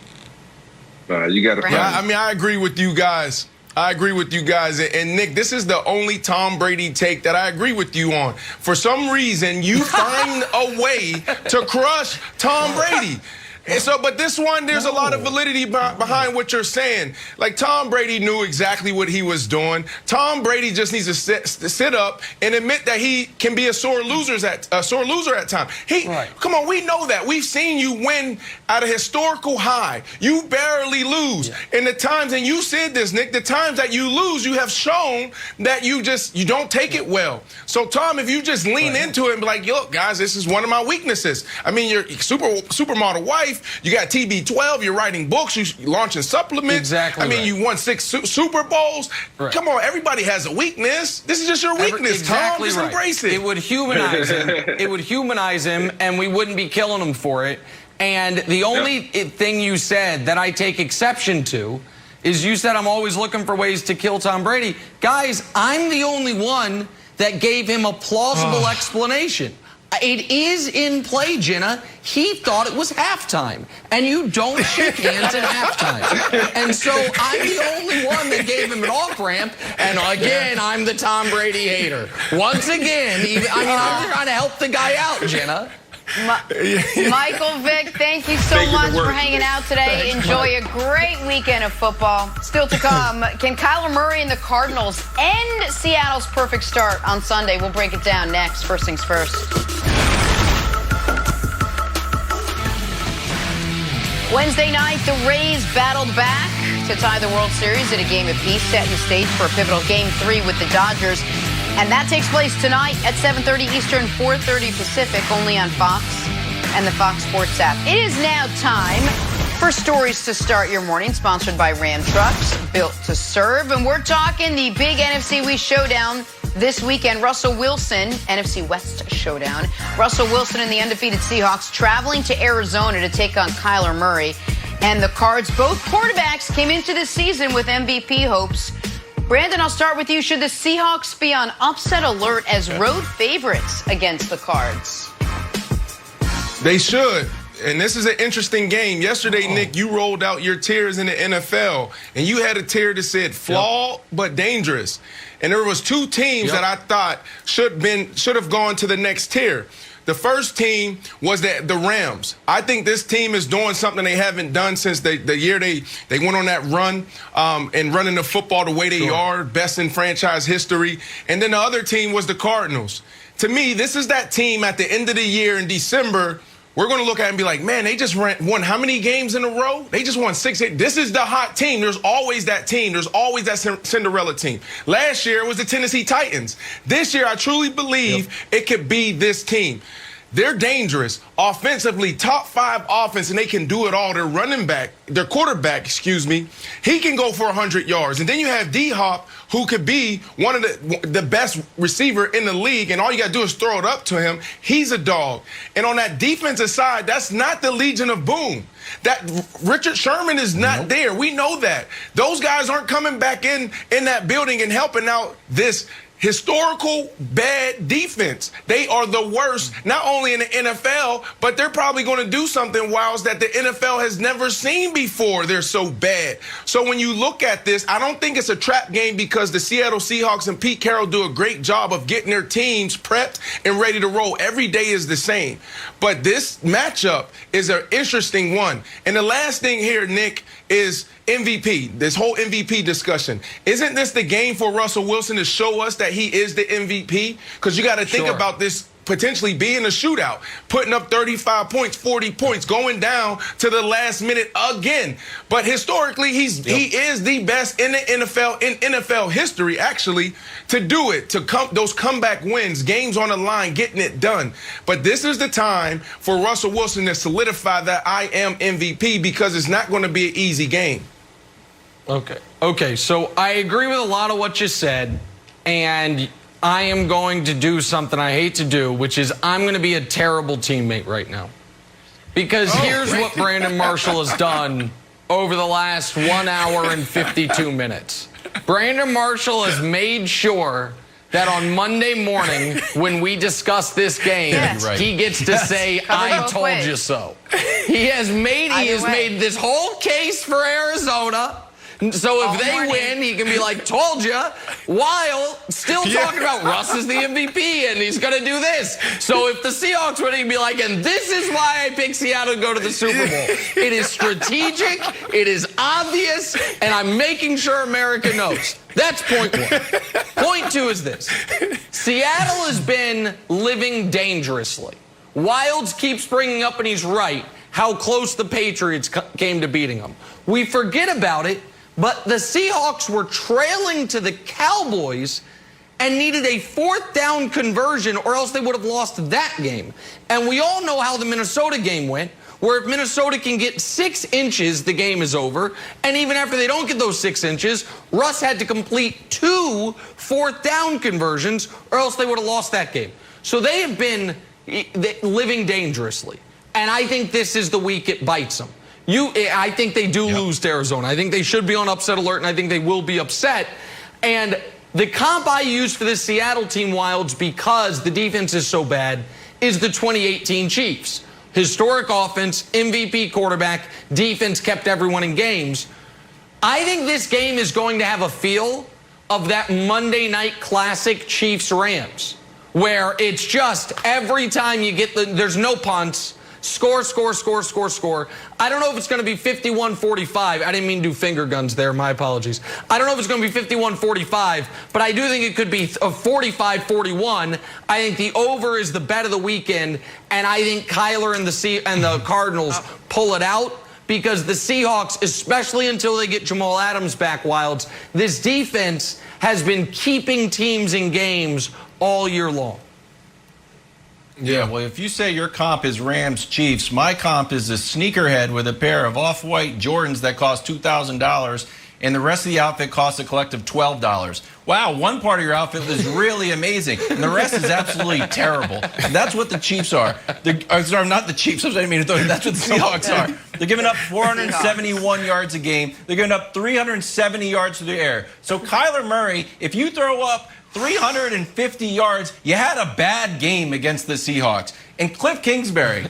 You got to. Yeah, I mean, I agree with you guys. And Nick, this is the only Tom Brady take that I agree with you on. For some reason, you find a way to crush Tom Brady. And so, but this one, there's a lot of validity behind what you're saying. Like, Tom Brady knew exactly what he was doing. Tom Brady just needs to sit up and admit that he can be a sore loser at times. Come on, we know that. We've seen you win at a historical high. You barely lose. And the times, and you said this, Nick, the times that you lose, you have shown that you don't take it well. So, Tom, if you just lean into it and be like, look, guys, this is one of my weaknesses. I mean, your supermodel wife, you got TB12, you're writing books, you're launching supplements. Exactly. I mean, you won 6 Super Bowls. Right. Come on, everybody has a weakness. This is just your weakness, exactly, Tom. Just embrace it. It would humanize him. It would humanize him, and we wouldn't be killing him for it. And the only thing you said that I take exception to is you said I'm always looking for ways to kill Tom Brady. Guys, I'm the only one that gave him a plausible explanation. It is in play, Jenna. He thought it was halftime, and you don't shake hands at halftime. And so I'm the only one that gave him an off-ramp, and again, I'm the Tom Brady hater. Once again, I'm trying to help the guy out, Jenna. Michael, Vick, thank you so much for hanging out today. Enjoy a great weekend of football. Still to come, can Kyler Murray and the Cardinals end Seattle's perfect start on Sunday? We'll break it down next. First things first. Wednesday night, the Rays battled back to tie the World Series at a game apiece, setting the stage for a pivotal Game 3 with the Dodgers. And that takes place tonight at 7:30 Eastern, 4:30 Pacific, only on Fox and the Fox Sports app. It is now time for Stories to Start Your Morning, sponsored by Ram Trucks, built to serve. And we're talking the big NFC West showdown this weekend. Russell Wilson, NFC West showdown. Russell Wilson and the undefeated Seahawks traveling to Arizona to take on Kyler Murray and the Cards. Both quarterbacks came into the season with MVP hopes. Brandon, I'll start with you. Should the Seahawks be on upset alert as road favorites against the Cards? They should. And this is an interesting game. Yesterday, Nick, you rolled out your tiers in the NFL, and you had a tier that said flawed but dangerous. And there was 2 teams that I thought should have gone to the next tier. The first team was the Rams. I think this team is doing something they haven't done since the year they went on that run and running the football the way they are, best in franchise history. And then the other team was the Cardinals. To me, this is that team at the end of the year in December. We're going to look at it and be like, man, they just won how many games in a row? They just won 6. This is the hot team. There's always that team. There's always that Cinderella team. Last year it was the Tennessee Titans. This year I truly believe it could be this team. They're dangerous. Offensively, top 5 offense, and they can do it all. Their quarterback, he can go for 100 yards. And then you have D-Hop, who could be one of the best receiver in the league, and all you got to do is throw it up to him. He's a dog. And on that defensive side, that's not the Legion of Boom. That Richard Sherman is not there. We know that. Those guys aren't coming back in that building and helping out this historical bad defense. They are the worst, not only in the NFL, but they're probably going to do something wild that the NFL has never seen before. They're so bad. So when you look at this, I don't think it's a trap game because the Seattle Seahawks and Pete Carroll do a great job of getting their teams prepped and ready to roll. Every day is the same. But this matchup is an interesting one. And the last thing here, Nick, is MVP, this whole MVP discussion. Isn't this the game for Russell Wilson to show us that he is the MVP? Because you got to think about this potentially being a shootout, putting up 35 points, 40 points, going down to the last minute again. But historically, he is the best in the NFL, in NFL history, actually, to do it, to those comeback wins, games on the line, getting it done. But this is the time for Russell Wilson to solidify that I am MVP, because it's not going to be an easy game. Okay, so I agree with a lot of what you said. and I am going to do something I hate to do, which is I'm going to be a terrible teammate right now. Because here's what Brandon Marshall has done over the last 1 hour and 52 minutes. Brandon Marshall has made sure that on Monday morning, when we discuss this game, he gets to say, I told you so. He has made this whole case for Arizona. So if they win, he can be like, told you, while still talking about Russ is the MVP and he's going to do this. So if the Seahawks win, he can be like, and this is why I picked Seattle to go to the Super Bowl. It is strategic, it is obvious, and I'm making sure America knows. That's point one. Point two is this. Seattle has been living dangerously. Wilds keeps bringing up, and he's right, how close the Patriots came to beating them. We forget about it. But the Seahawks were trailing to the Cowboys and needed a 4th down conversion, or else they would have lost that game. And we all know how the Minnesota game went, where if Minnesota can get 6 inches, the game is over. And even after they don't get those 6 inches, Russ had to complete 2 4th down conversions, or else they would have lost that game. So they have been living dangerously. And I think this is the week it bites them. I think they do lose to Arizona. I think they should be on upset alert, and I think they will be upset. And the comp I use for this Seattle team, Wilds, because the defense is so bad, is the 2018 Chiefs. Historic offense, MVP quarterback, defense kept everyone in games. I think this game is going to have a feel of that Monday night classic Chiefs-Rams, where it's just every time you get there's no punts. Score, score, score, score, score. I don't know if it's going to be 51-45. I didn't mean to do finger guns there. My apologies. I don't know if it's going to be 51-45, but I do think it could be 45-41. I think the over is the bet of the weekend, and I think Kyler and the Cardinals pull it out because the Seahawks, especially until they get Jamal Adams back, Wilds, this defense has been keeping teams in games all year long. Yeah, well, if you say your comp is Rams-Chiefs, my comp is a sneakerhead with a pair of off-white Jordans that cost $2,000, and the rest of the outfit costs a collective $12. Wow, one part of your outfit is really amazing, and the rest is absolutely terrible. That's what the Chiefs are. Sorry, not the Chiefs. That's what the Seahawks are. They're giving up 471 yards a game. They're giving up 370 yards through the air. So Kyler Murray, if you throw up 350 yards, you had a bad game against the Seahawks. And Cliff Kingsbury,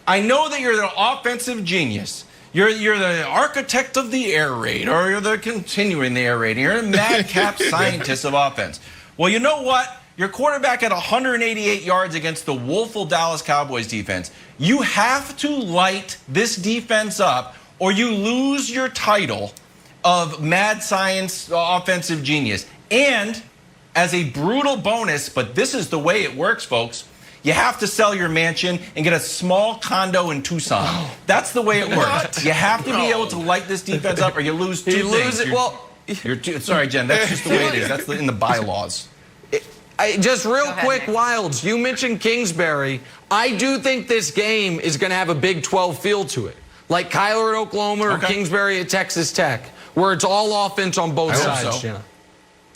I know that you're the offensive genius. You're the architect of the air raid, or you're the continuing the air raid. You're a madcap scientist of offense. Well, you know what? Your quarterback had 188 yards against the woeful Dallas Cowboys defense. You have to light this defense up, or you lose your title of mad science offensive genius. And as a brutal bonus, but this is the way it works, folks, you have to sell your mansion and get a small condo in Tucson. That's the way it works. You have to be able to light this defense up, or you lose two things. Sorry, Jen, that's just the way it is. That's in the bylaws. Just real quick, Wilds, you mentioned Kingsbury. I do think this game is going to have a Big 12 feel to it. Like Kyler at Oklahoma or Kingsbury at Texas Tech, where it's all offense on both sides, Jenna.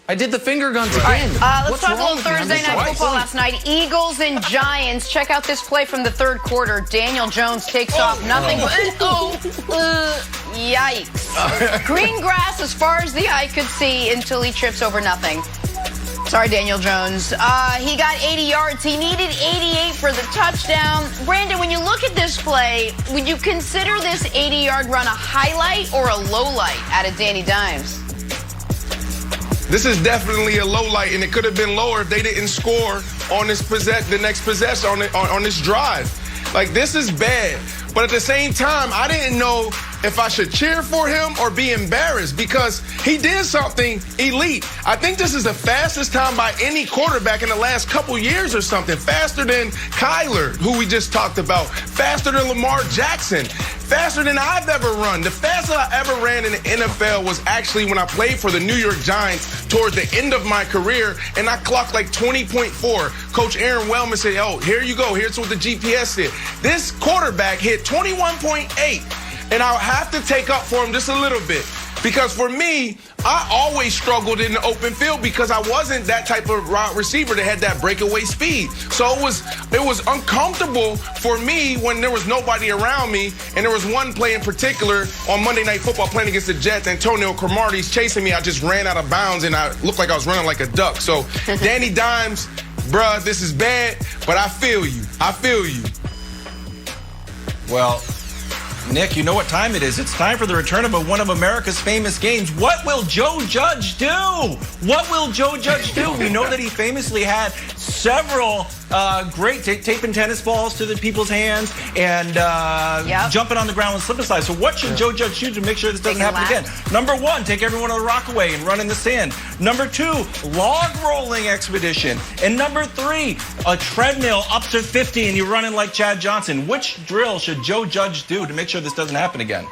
I did the finger guns again. Let's talk a little Thursday night football last night. Eagles and Giants. Check out this play from the third quarter. Daniel Jones takes off nothing but yikes. Green grass as far as the eye could see until he trips over nothing. Sorry, Daniel Jones. He got 80 yards. He needed 88 for the touchdown. Brandon, when you look at this play, would you consider this 80-yard run a highlight or a low light out of Danny Dimes? This is definitely a low light, and it could have been lower if they didn't score on the next possession on this drive. Like, this is bad. But at the same time, I didn't know if I should cheer for him or be embarrassed because he did something elite. I think this is the fastest time by any quarterback in the last couple years or something. Faster than Kyler, who we just talked about. Faster than Lamar Jackson. Faster than I've ever run. The fastest I ever ran in the NFL was actually when I played for the New York Giants towards the end of my career, and I clocked like 20.4. Coach Aaron Wellman said, oh, here you go. Here's what the GPS said. This quarterback hit 21.8. And I'll have to take up for him just a little bit. Because for me, I always struggled in the open field because I wasn't that type of wide receiver that had that breakaway speed. So it was uncomfortable for me when there was nobody around me. And there was one play in particular on Monday Night Football playing against the Jets. Antonio Cromartie's chasing me. I just ran out of bounds and I looked like I was running like a duck. So Danny Dimes, bruh, this is bad, but I feel you. I feel you. Well, Nick, you know what time it is. It's time for the return of one of America's famous games. What will Joe Judge do? What will Joe Judge do? We know that he famously had several great taping tennis balls to the people's hands and jumping on the ground with slip and slide. So what should Joe Judge do to make sure this doesn't happen again? Number one, take everyone on the Rockaway and run in the sand. Number two, log rolling expedition. And number three, a treadmill up to 50 and you're running like Chad Johnson. Which drill should Joe Judge do to make sure this doesn't happen again?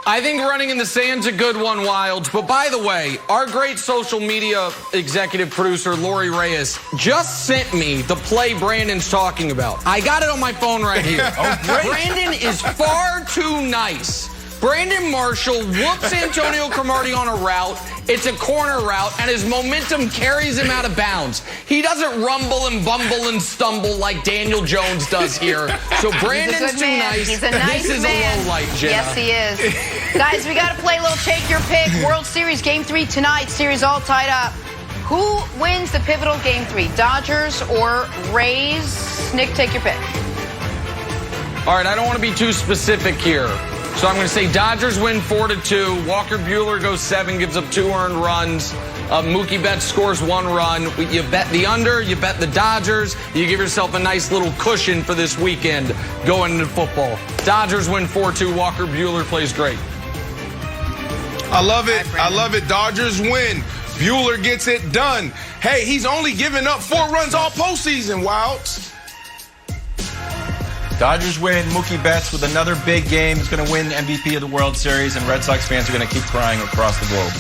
I think running in the sand's a good one, Wilds. But by the way, our great social media executive producer, Lori Reyes, just sent me the play Brandon's talking about. I got it on my phone right here. Oh, great. Brandon is far too nice. Brandon Marshall whoops Antonio Cromartie on a route. It's a corner route, and his momentum carries him out of bounds. He doesn't rumble and bumble and stumble like Daniel Jones does here. So Brandon's too nice. He's a nice This is man. a low light, Jenna. Yes, he is. Guys, we got to play a little Take Your Pick. World Series Game 3 tonight. Series all tied up. Who wins the pivotal Game 3? Dodgers or Rays? Nick, take your pick. All right, I don't want to be too specific here. So I'm going to say Dodgers win 4-2. Walker Buehler goes 7, gives up 2 earned runs. Mookie Betts scores 1 run. You bet the under, you bet the Dodgers. You give yourself a nice little cushion for this weekend going into football. Dodgers win 4-2. Walker Buehler plays great. I love it. I love it. Dodgers win. Buehler gets it done. Hey, he's only given up 4 runs all postseason, Wilds. Dodgers win. Mookie Betts with another big game is going to win MVP of the World Series, and Red Sox fans are going to keep crying across the globe.